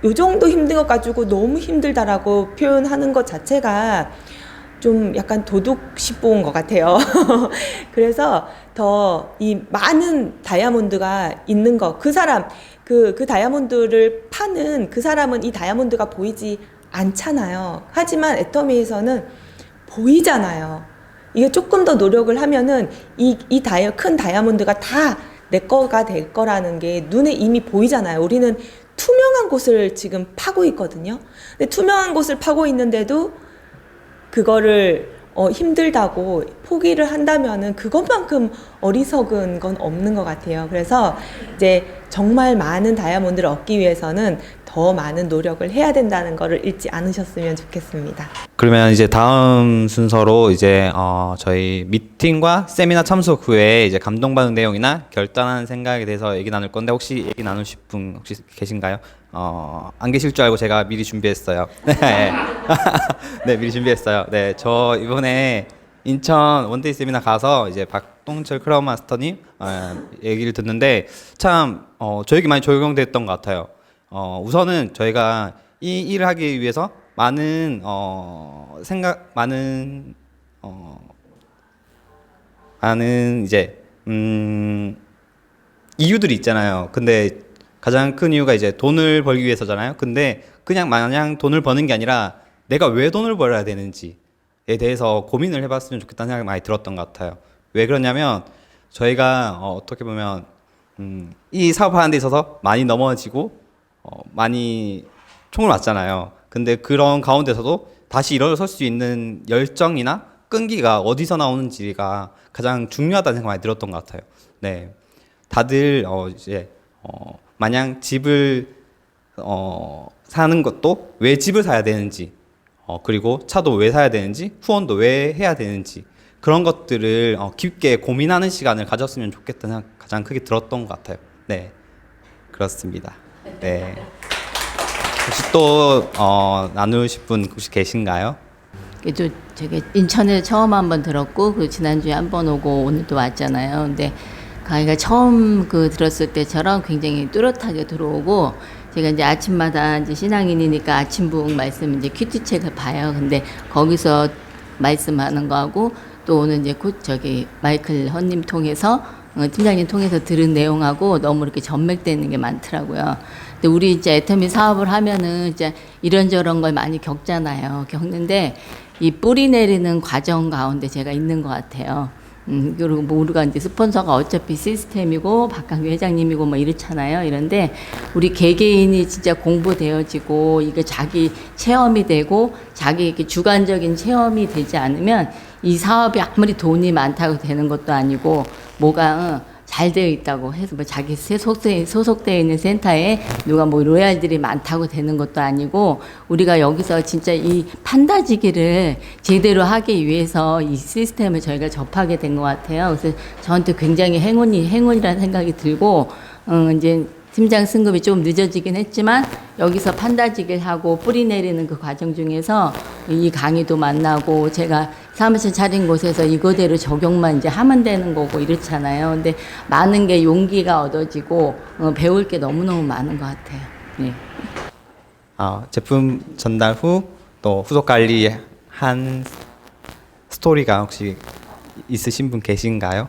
요 정도 힘든 것 가지고 너무 힘들다라고 표현하는 것 자체가 좀 약간 도둑씹보인 것 같아요. 그래서 더 이 많은 다이아몬드가 있는 거, 그 사람, 그 다이아몬드를 파는 그 사람은 이 다이아몬드가 보이지 않잖아요. 하지만 애터미에서는 보이잖아요. 이게 조금 더 노력을 하면은 큰 다이아몬드가 다 내 거가 될 거라는 게 눈에 이미 보이잖아요. 우리는 투명한 곳을 지금 파고 있거든요. 근데 투명한 곳을 파고 있는데도 그거를 힘들다고 포기를 한다면은 그것만큼 어리석은 건 없는 것 같아요. 그래서 이제 정말 많은 다이아몬드를 얻기 위해서는 더 많은 노력을 해야 된다는 거를 잊지 않으셨으면 좋겠습니다. 그러면 이제 다음 순서로 이제 저희 미팅과 세미나 참석 후에 이제 감동받은 내용이나 결단한 생각에 대해서 얘기 나눌 건데 혹시 얘기 나누실 분 혹시 계신가요? 안 계실 줄 알고 제가 미리 준비했어요. 네, 미리 준비했어요. 네, 저 이번에 인천 원데이 세미나 가서 이제 박동철 크라운 마스터님 얘기를 듣는데 참 저에게 많이 적용됐던 것 같아요. 우선은 저희가 이 일을 하기 위해서 많은 많은 이제 이유들이 있잖아요. 근데 가장 큰 이유가 이제 돈을 벌기 위해서잖아요. 근데 그냥 마냥 돈을 버는 게 아니라 내가 왜 돈을 벌어야 되는지에 대해서 고민을 해봤으면 좋겠다는 생각이 많이 들었던 것 같아요. 왜 그러냐면 저희가 어떻게 보면 이 사업하는 데 있어서 많이 넘어지고 많이 총을 맞잖아요. 근데 그런 가운데서도 다시 일어설 수 있는 열정이나 끈기가 어디서 나오는지가 가장 중요하다는 생각이 많이 들었던 것 같아요. 네, 다들 이제 마냥 집을 사는 것도 왜 집을 사야 되는지, 그리고 차도 왜 사야 되는지, 후원도 왜 해야 되는지 그런 것들을 깊게 고민하는 시간을 가졌으면 좋겠다는 생각 가장 크게 들었던 것 같아요. 네, 그렇습니다. 네. 혹시 또 나누실 분 혹시 계신가요? 그래도 제가 인천에 처음 한번 들었고 그 지난주에 한번 오고 오늘 또 왔잖아요. 근데 강의가 처음 들었을 때처럼 굉장히 뚜렷하게 들어오고 제가 이제 아침마다 이제 신앙인이니까 아침북 말씀 이제 큐티책을 봐요. 근데 거기서 말씀하는 거하고 또 오늘 이제 마이클 헌님 통해서 팀장님 통해서 들은 내용하고 너무 이렇게 전맥되는 게 많더라고요. 근데 우리 이제 애터미 사업을 하면은 이제 이런저런 걸 많이 겪잖아요. 겪는데 이 뿌리 내리는 과정 가운데 제가 있는 것 같아요. 그리고 뭐 우리가 이제 스폰서가 어차피 시스템이고 박강규 회장님이고 뭐 이렇잖아요. 이런데 우리 개개인이 진짜 공부되어지고 이게 자기 체험이 되고 자기 이렇게 주관적인 체험이 되지 않으면 이 사업이 아무리 돈이 많다고 되는 것도 아니고 뭐가 잘 되어 있다고 해서 뭐 자기 소속되어 있는 센터에 누가 뭐 로얄들이 많다고 되는 것도 아니고 우리가 여기서 진짜 이 판다지기를 제대로 하기 위해서 이 시스템을 저희가 접하게 된 것 같아요. 그래서 저한테 굉장히 행운이라는 생각이 들고 이제 팀장 승급이 좀 늦어지긴 했지만 여기서 판다지기를 하고 뿌리 내리는 그 과정 중에서 이 강의도 만나고 제가 사무실 차린 곳에서 이거대로 적용만 이제 하면 되는 거고 이렇잖아요. 근데 많은 게 용기가 얻어지고 배울 게 너무너무 많은 것 같아요. 네. 제품 전달 후 또 후속 관리한 스토리가 혹시 있으신 분 계신가요?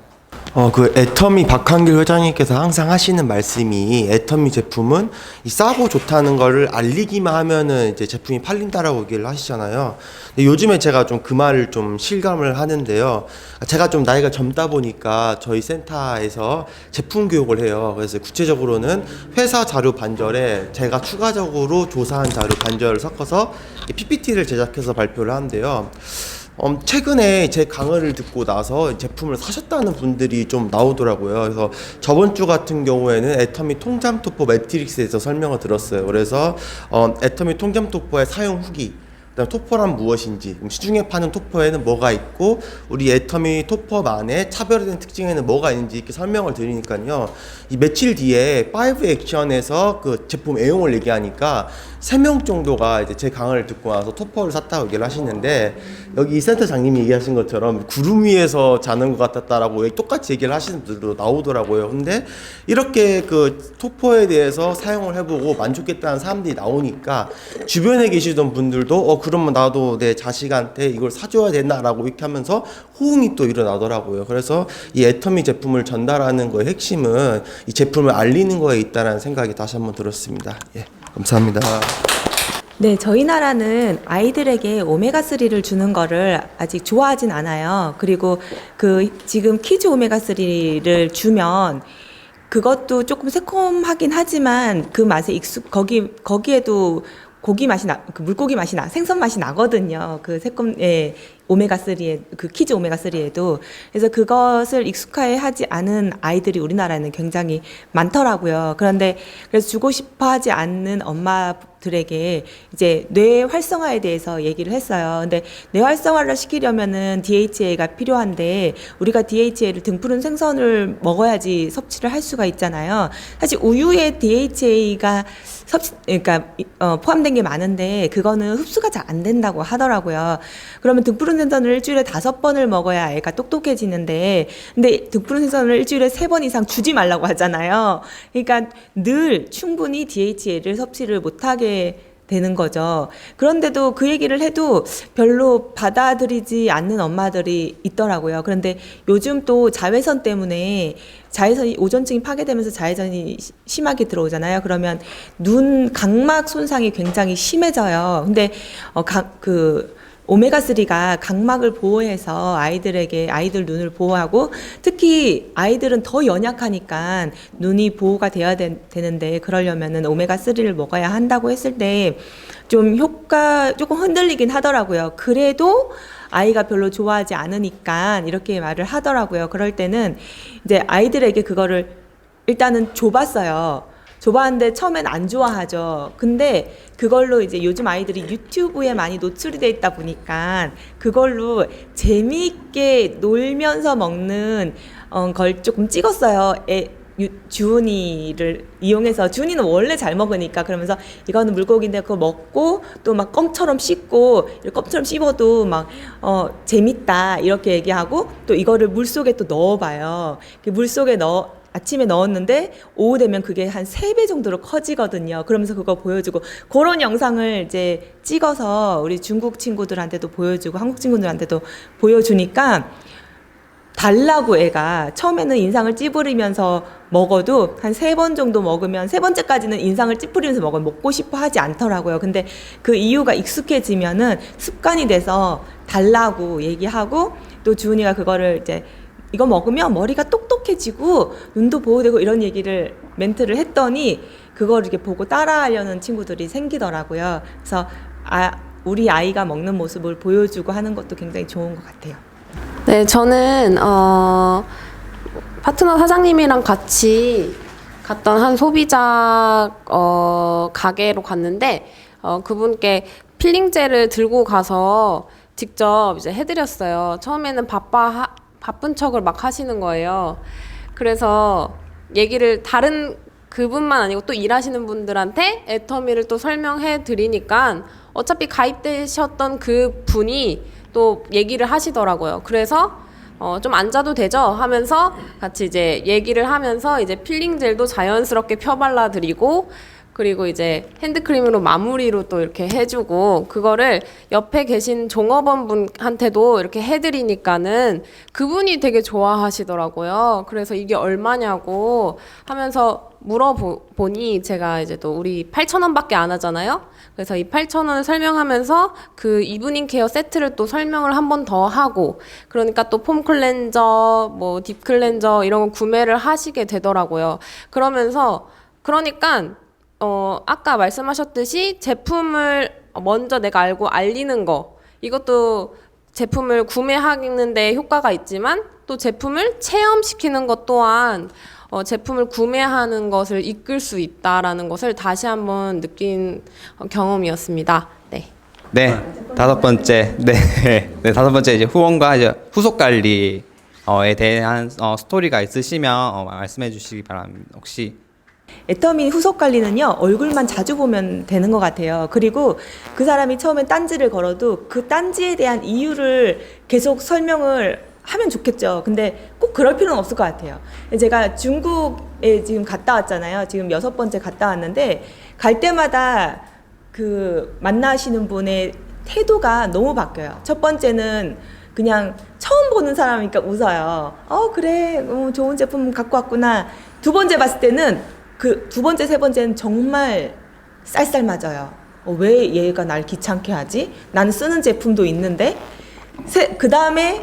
그 애터미 박한길 회장님께서 항상 하시는 말씀이 애터미 제품은 이 싸고 좋다는 거를 알리기만 하면은 이제 제품이 팔린다라고 얘기를 하시잖아요. 근데 요즘에 제가 좀 그 말을 좀 실감을 하는데요. 제가 좀 나이가 젊다 보니까 저희 센터에서 제품 교육을 해요. 그래서 구체적으로는 회사 자료 반절에 제가 추가적으로 조사한 자료 반절을 섞어서 PPT를 제작해서 발표를 하는데요. 최근에 제 강의를 듣고 나서 제품을 사셨다는 분들이 좀 나오더라고요. 그래서 저번 주 같은 경우에는 애터미 통잠토퍼 매트릭스에서 설명을 들었어요. 그래서 애터미 통잠토퍼의 사용 후기, 그다음 토퍼란 무엇인지, 시중에 파는 토퍼에는 뭐가 있고 우리 애터미 토퍼만의 차별화된 특징에는 뭐가 있는지 이렇게 설명을 드리니까요. 이 며칠 뒤에 5 액션에서 그 제품 애용을 얘기하니까 3명 정도가 이제 제 강의를 듣고 나서 토퍼를 샀다고 얘기를 하시는데, 여기 이 센터장님이 얘기하신 것처럼 구름 위에서 자는 것 같았다라고 똑같이 얘기를 하시는 분들도 나오더라고요. 근데 이렇게 그 토퍼에 대해서 사용을 해보고 만족했다는 사람들이 나오니까 주변에 계시던 분들도 그러면 나도 내 자식한테 이걸 사줘야 되나라고 이렇게 하면서 호응이 또 일어나더라고요. 그래서 이 애터미 제품을 전달하는 거의 핵심은 이 제품을 알리는 거에 있다는 생각이 다시 한번 들었습니다. 예, 감사합니다. 네, 저희 나라는 아이들에게 오메가3를 주는 거를 아직 좋아하진 않아요. 그리고 그 지금 키즈 오메가3를 주면 그것도 조금 새콤하긴 하지만 그 맛에 거기에도 고기 맛이 그 물고기 맛이 생선 맛이 나거든요. 그 오메가3에, 그 키즈 오메가3에도. 그래서 그것을 익숙해 하지 않은 아이들이 우리나라에는 굉장히 많더라고요. 그래서 주고 싶어 하지 않는 엄마들에게 이제 뇌 활성화에 대해서 얘기를 했어요. 근데 뇌 활성화를 시키려면은 DHA가 필요한데 우리가 DHA를 등푸른 생선을 먹어야지 섭취를 할 수가 있잖아요. 사실 우유에 DHA가 포함된 게 많은데 그거는 흡수가 잘 안 된다고 하더라고요. 그러면 등푸른 생선을 일주일에 5번을 먹어야 애가 똑똑해지는데, 근데 등푸른 생선을 일주일에 3번 이상 주지 말라고 하잖아요. 그러니까 늘 충분히 DHA를 섭취를 못하게 되는 거죠. 그런데도 그 얘기를 해도 별로 받아들이지 않는 엄마들이 있더라고요. 그런데 요즘 또 자외선 때문에 오존층이 파괴되면서 자외선이 심하게 들어오잖아요. 그러면 눈 각막 손상이 굉장히 심해져요. 근데 오메가3가 각막을 보호해서 아이들 눈을 보호하고, 특히 아이들은 더 연약하니까 눈이 보호가 되어야 되는데 그러려면은 오메가3를 먹어야 한다고 했을 때 좀 조금 흔들리긴 하더라고요. 그래도 아이가 별로 좋아하지 않으니까 이렇게 말을 하더라고요. 그럴 때는 이제 아이들에게 그거를 일단은 줘봤어요. 줘봤는데 처음엔 안 좋아하죠. 근데 그걸로 이제 요즘 아이들이 유튜브에 많이 노출이 돼 있다 보니까 그걸로 재미있게 놀면서 먹는 걸 조금 찍었어요. 주은이를 이용해서. 주은이는 원래 잘 먹으니까 그러면서 이거는 물고기인데 그거 먹고 또 막 껌처럼 씹고, 껌처럼 씹어도 막 재밌다 이렇게 얘기하고, 또 이거를 물속에 또 넣어봐요. 물속에 아침에 넣었는데 오후 되면 그게 한 3배 정도로 커지거든요. 그러면서 그거 보여주고, 그런 영상을 이제 찍어서 우리 중국 친구들한테도 보여주고 한국 친구들한테도 보여주니까 달라고 애가 처음에는 인상을 찌푸리면서 먹어도 한 3번 정도 먹으면 3번째까지는 인상을 찌푸리면서 먹고 싶어 하지 않더라고요. 근데 그 이유가 익숙해지면은 습관이 돼서 달라고 얘기하고 또 주은이가 그거를 이제 이거 먹으면 머리가 똑똑해지고 눈도 보호되고 이런 얘기를 멘트를 했더니 그걸 이렇게 보고 따라하려는 친구들이 생기더라고요. 그래서 우리 아이가 먹는 모습을 보여주고 하는 것도 굉장히 좋은 것 같아요. 네, 저는 파트너 사장님이랑 같이 갔던 한 소비자 가게로 갔는데 그분께 필링젤을 들고 가서 직접 이제 해드렸어요. 처음에는 바쁜 척을 막 하시는 거예요. 그래서 얘기를 다른 그분만 아니고 또 일하시는 분들한테 애터미를 또 설명해 드리니까 어차피 가입되셨던 그 분이 또 얘기를 하시더라고요. 그래서 좀 앉아도 되죠? 하면서 같이 이제 얘기를 하면서 이제 필링 젤도 자연스럽게 펴발라 드리고 그리고 이제 핸드크림으로 마무리로 또 이렇게 해주고 그거를 옆에 계신 종업원 분한테도 이렇게 해드리니까는 그분이 되게 좋아하시더라고요. 그래서 이게 얼마냐고 하면서 물어보니 제가 이제 또 우리 8,000원밖에 안 하잖아요. 그래서 이 8,000원을 설명하면서 그 이브닝 케어 세트를 또 설명을 한 번 더 하고 그러니까 또 폼 클렌저, 뭐 딥 클렌저 이런 거 구매를 하시게 되더라고요. 그러니까 아까 말씀하셨듯이 제품을 먼저 내가 알고 알리는 거 이것도 제품을 구매하는데 효과가 있지만 또 제품을 체험시키는 것 또한 제품을 구매하는 것을 이끌 수 있다라는 것을 다시 한번 느낀 경험이었습니다. 네. 네, 다섯 번째. 네, 다섯 번째 이제 후원과 이제 후속 관리에 대한 스토리가 있으시면 말씀해 주시기 바랍니다. 혹시 애터미 후속 관리는요, 얼굴만 자주 보면 되는 것 같아요. 그리고 그 사람이 처음엔 딴지를 걸어도 그 딴지에 대한 이유를 계속 설명을 하면 좋겠죠. 근데 꼭 그럴 필요는 없을 것 같아요. 제가 중국에 지금 갔다 왔잖아요. 지금 6번째 갔다 왔는데 갈 때마다 그 만나시는 분의 태도가 너무 바뀌어요. 첫 번째는 그냥 처음 보는 사람이니까 웃어요. 그래, 좋은 제품 갖고 왔구나. 두 번째 봤을 때는 그 두 번째, 세 번째는 정말 쌀쌀 맞아요. 왜 얘가 날 귀찮게 하지? 나는 쓰는 제품도 있는데. 그 다음에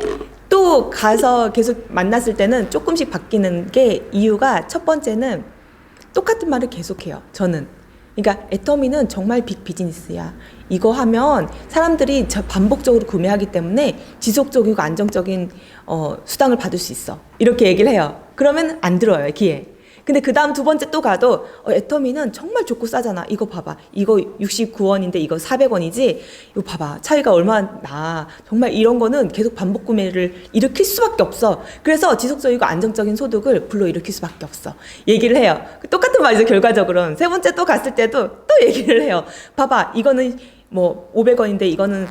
또 가서 계속 만났을 때는 조금씩 바뀌는 게 이유가 첫 번째는 똑같은 말을 계속해요. 저는. 그러니까 애터미는 정말 빅 비즈니스야. 이거 하면 사람들이 반복적으로 구매하기 때문에 지속적이고 안정적인 수당을 받을 수 있어. 이렇게 얘기를 해요. 그러면 안 들어요, 귀에. 근데 그 다음 두 번째 또 가도 애터미는 정말 좋고 싸잖아. 이거 봐봐. 이거 69원인데 이거 400원이지. 이거 봐봐. 차이가 얼마나 나. 정말 이런 거는 계속 반복 구매를 일으킬 수밖에 없어. 그래서 지속적이고 안정적인 소득을 불러일으킬 수밖에 없어. 얘기를 해요. 똑같은 말이죠, 결과적으로는. 세 번째 또 갔을 때도 또 얘기를 해요. 봐봐. 이거는 뭐 500원인데 이거는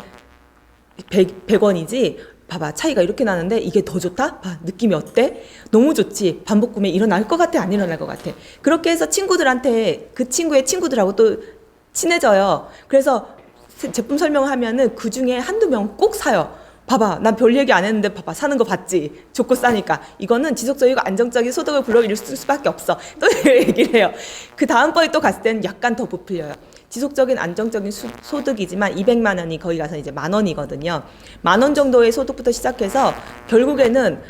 100원이지. 봐봐, 차이가 이렇게 나는데 이게 더 좋다? 봐, 느낌이 어때? 너무 좋지? 반복 구매 일어날 것 같아? 안 일어날 것 같아? 그렇게 해서 친구들한테 그 친구의 친구들하고 또 친해져요. 그래서 제품 설명을 하면은 그 중에 한두 명 꼭 사요. 봐봐, 난 별 얘기 안 했는데 봐봐, 사는 거 봤지? 좋고 싸니까. 이거는 지속적이고 안정적인 소득을 불러일으킬 수밖에 없어. 또 얘기를 해요. 그 다음번에 또 갔을 때는 약간 더 부풀려요. 지속적인 안정적인 소득이지만 200만 원이 거기 가서 이제 10,000원이거든요. 10,000원 정도의 소득부터 시작해서 결국에는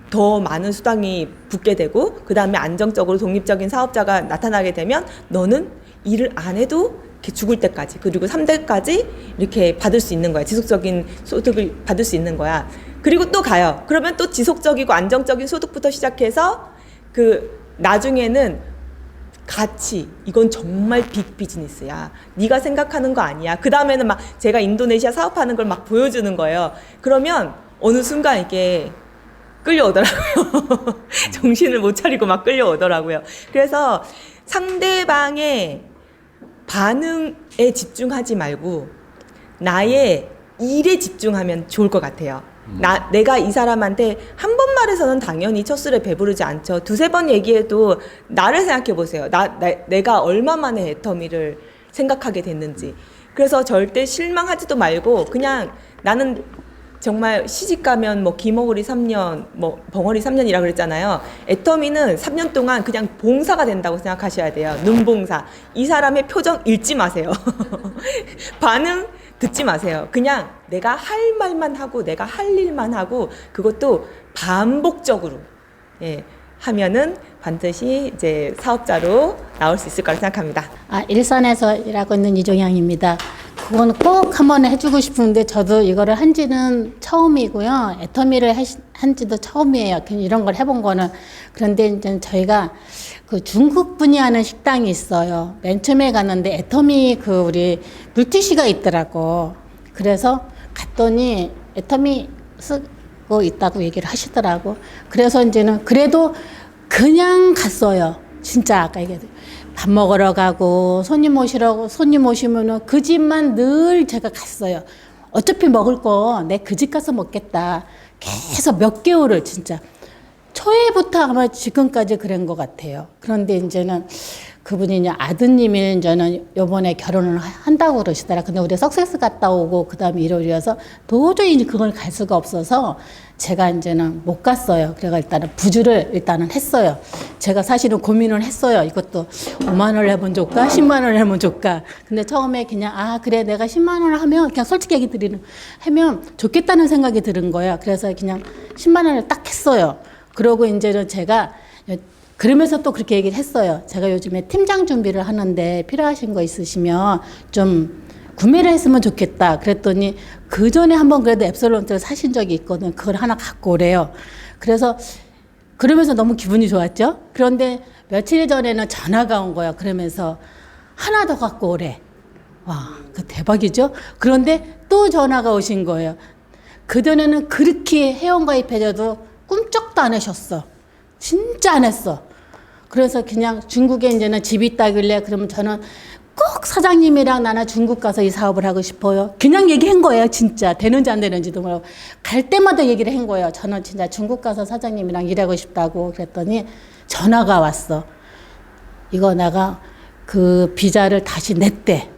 더 많은 수당이 붙게 되고 그 다음에 안정적으로 독립적인 사업자가 나타나게 되면 너는 일을 안 해도 이렇게 죽을 때까지 그리고 3대까지 이렇게 받을 수 있는 거야. 지속적인 소득을 받을 수 있는 거야. 그리고 또 가요. 그러면 또 지속적이고 안정적인 소득부터 시작해서 그 나중에는 가치, 이건 정말 빅 비즈니스야. 네가 생각하는 거 아니야. 그 다음에는 막 제가 인도네시아 사업하는 걸 막 보여주는 거예요. 그러면 어느 순간 이게 끌려오더라고요. 정신을 못 차리고 막 끌려오더라고요. 그래서 상대방의 반응에 집중하지 말고 나의 일에 집중하면 좋을 것 같아요. 내가 이 사람한테 한 번 말해서는 당연히 첫 술에 배부르지 않죠. 두세 번 얘기해도 나를 생각해 보세요. 내가 얼마 만에 애터미를 생각하게 됐는지. 그래서 절대 실망하지도 말고 그냥 나는 정말 시집 가면 뭐 기머거리 3년, 뭐 벙어리 3년이라 그랬잖아요. 애터미는 3년 동안 그냥 봉사가 된다고 생각하셔야 돼요. 눈봉사. 이 사람의 표정 읽지 마세요. 반응 듣지 마세요. 그냥 내가 할 말만 하고 내가 할 일만 하고 그것도 반복적으로 하면은 반드시 이제 사업자로 나올 수 있을 거라 생각합니다. 일산에서 일하고 있는 이종향입니다. 그건 꼭 한번 해주고 싶은데 저도 이거를 한지는 처음이고요. 애터미를 한지도 처음이에요. 이런 걸 해본 거는. 그런데 이제 저희가 그 중국 분이 하는 식당이 있어요. 맨 처음에 갔는데 애터미 우리 물티슈가 있더라고. 그래서 갔더니 애터미 쓰고 있다고 얘기를 하시더라고. 그래서 이제는 그래도 그냥 갔어요. 진짜 아까 얘기했듯이. 밥 먹으러 가고 손님 오시면은 그 집만 늘 제가 갔어요. 어차피 먹을 거 내 그 집 가서 먹겠다. 계속 몇 개월을 진짜 초에부터 아마 지금까지 그런 것 같아요. 그런데 이제는 그분이 이제 아드님이 이제는 요번에 결혼을 한다고 그러시더라. 근데 우리 석세스 갔다 오고 그 다음에 일요일이어서 도저히 이제 그걸 갈 수가 없어서 제가 이제는 못 갔어요. 그래가 일단은 부주를 일단은 했어요. 제가 사실은 고민을 했어요. 이것도 5만 원을 해본 좋까 10만 원을 해본 좋까. 근데 처음에 그냥 그래 내가 10만 원을 하면 그냥 솔직히 얘기 하면 좋겠다는 생각이 드는 거예요. 그래서 그냥 10만 원을 딱 했어요. 그러고 이제는 제가 그러면서 또 그렇게 얘기를 했어요. 제가 요즘에 팀장 준비를 하는데 필요하신 거 있으시면 좀 구매를 했으면 좋겠다. 그랬더니 그 전에 한번 그래도 앱솔론트를 사신 적이 있거든. 그걸 하나 갖고 오래요. 그래서 그러면서 너무 기분이 좋았죠. 그런데 며칠 전에는 전화가 온 거야. 그러면서 하나 더 갖고 오래. 와, 그 대박이죠. 그런데 또 전화가 오신 거예요. 그전에는 그렇게 회원가입해줘도 꿈쩍도 안 하셨어. 진짜 안 했어. 그래서 그냥 중국에 이제는 집이 있다길래 그러면 저는 꼭 사장님이랑 나는 중국 가서 이 사업을 하고 싶어요. 그냥 얘기한 거예요. 진짜 되는지 안 되는지도 모르고 갈 때마다 얘기를 한 거예요. 저는 진짜 중국 가서 사장님이랑 일하고 싶다고. 그랬더니 전화가 왔어. 이거 내가 그 비자를 다시 냈대.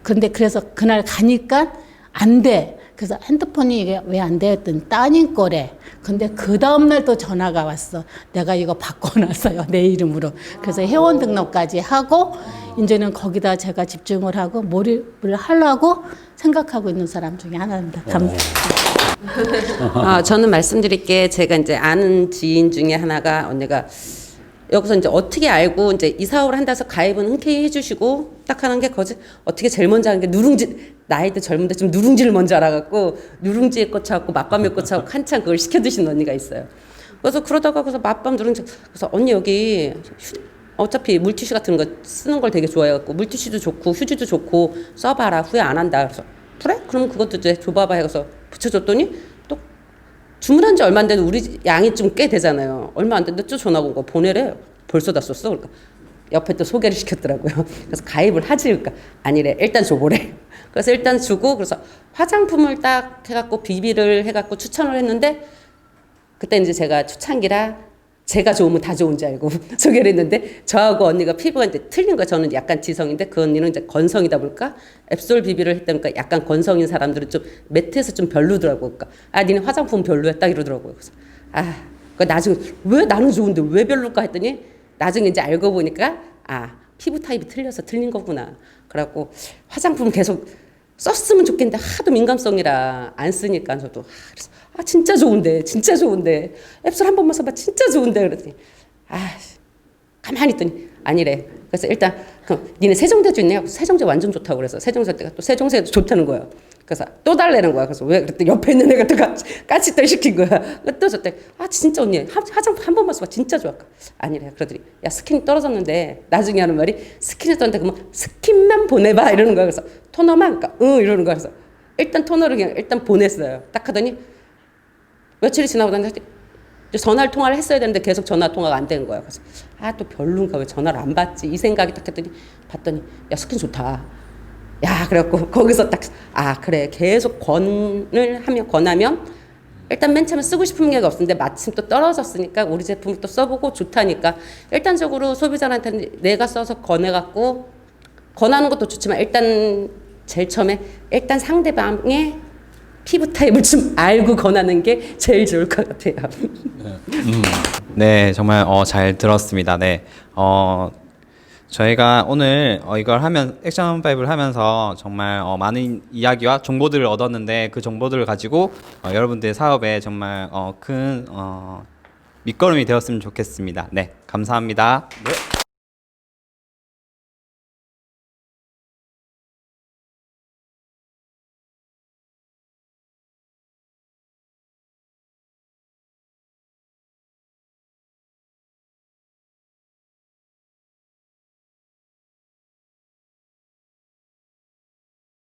근데 그래서 그날 가니까 안 돼. 그래서 핸드폰이 이게 왜 안 돼? 했더니 따님 거래. 근데 그 다음날 또 전화가 왔어. 내가 이거 바꿔놨어요. 내 이름으로. 그래서 회원 등록까지 하고 이제는 거기다 제가 집중을 하고 몰입을 하려고 생각하고 있는 사람 중에 하나입니다. 감사합니다. 저는 말씀드릴 게 제가 이제 아는 지인 중에 하나가 언니가 여기서 이제 어떻게 알고 이제 이 사업을 한다 해서 가입은 흔쾌히 해주시고 딱 하는 게 어떻게 제일 먼저 하는 게 누룽지. 나이도 젊은데 좀 누룽지를 먼저 알아갖고 누룽지에 꽂혀갖고 맛밤에 꽂혀갖고 한참 그걸 시켜드신 언니가 있어요. 그래서 그러다가 그래서 맛밤 누룽지 그래서 언니 여기 어차피 물티슈 같은 거 쓰는 걸 되게 좋아해갖고 물티슈도 좋고 휴지도 좋고 써봐라 후회 안 한다. 그래서 그래? 그럼 그것도 이제 줘봐봐 해서 붙여줬더니 또 주문한 지 얼마 안 되는데 우리 양이 좀 꽤 되잖아요. 얼마 안 됐는데 또 전화가 온 거 보내래. 벌써 다 썼어. 그러니까 옆에 또 소개를 시켰더라고요. 그래서 가입을 하지. 그러니까 아니래. 일단 줘보래. 그래서 일단 주고 그래서 화장품을 딱 해갖고 비비를 해갖고 추천을 했는데 그때 이제 제가 초창기라 제가 좋으면 다 좋은지 알고 소개를 했는데 저하고 언니가 피부가 이제 틀린 거예요. 저는 약간 지성인데 그 언니는 이제 건성이다 보니까 앱솔 비비를 했다니까 약간 건성인 사람들은 좀 매트에서 좀 별로더라고. 그러니까 니네 화장품 별로야 딱 이러더라고요. 그래서 그 나중에 왜 나는 좋은데 왜 별로일까 했더니 나중에 이제 알고 보니까 피부 타입이 틀려서 틀린 거구나. 그래갖고 화장품 계속 썼으면 좋겠는데 하도 민감성이라 안 쓰니까 저도 그래서 진짜 좋은데 앱솔 한 번만 써봐 진짜 좋은데 그러더니 가만히 있더니 아니래. 그래서 일단 그럼 니네 세정제도 있냐? 세정제 완전 좋다고 그래서 세정제 때가 또 세정제도 좋다는 거예요. 그래서 또 달래는 거야. 그래서 왜 그랬더니 옆에 있는 애가 또 까치떨 시킨 거야. 또 줬대. 진짜 언니 화장품 한 번만 써봐 진짜 좋아. 아니래. 그러더니 야 스킨이 떨어졌는데 나중에 하는 말이 스킨이 떨어졌는데 그러면 스킨만 보내봐 이러는 거야. 그래서 토너만 그러니까 이러는 거야. 그래서 일단 토너를 그냥 일단 보냈어요. 딱 하더니 며칠이 지나고 나니 전화를 통화를 했어야 되는데 계속 전화 통화가 안 되는 거야. 그래서 또 별론가 왜 전화를 안 받지 이 생각이 딱 했더니 봤더니 야 스킨 좋다. 야 그래갖고 거기서 딱 그래 계속 권하면 일단 맨 처음에 쓰고 싶은 게 없었는데 마침 또 떨어졌으니까 우리 제품을 또 써보고 좋다니까 일단적으로 소비자한테 내가 써서 권해갖고 권하는 것도 좋지만 일단 제일 처음에 일단 상대방의 피부 타입을 좀 알고 권하는 게 제일 좋을 것 같아요. 네, 정말 잘 들었습니다. 네. 저희가 오늘 이걸 하면 액션 5를 하면서 정말 많은 이야기와 정보들을 얻었는데 그 정보들을 가지고 여러분들의 사업에 정말 큰 밑거름이 되었으면 좋겠습니다. 네, 감사합니다. 네.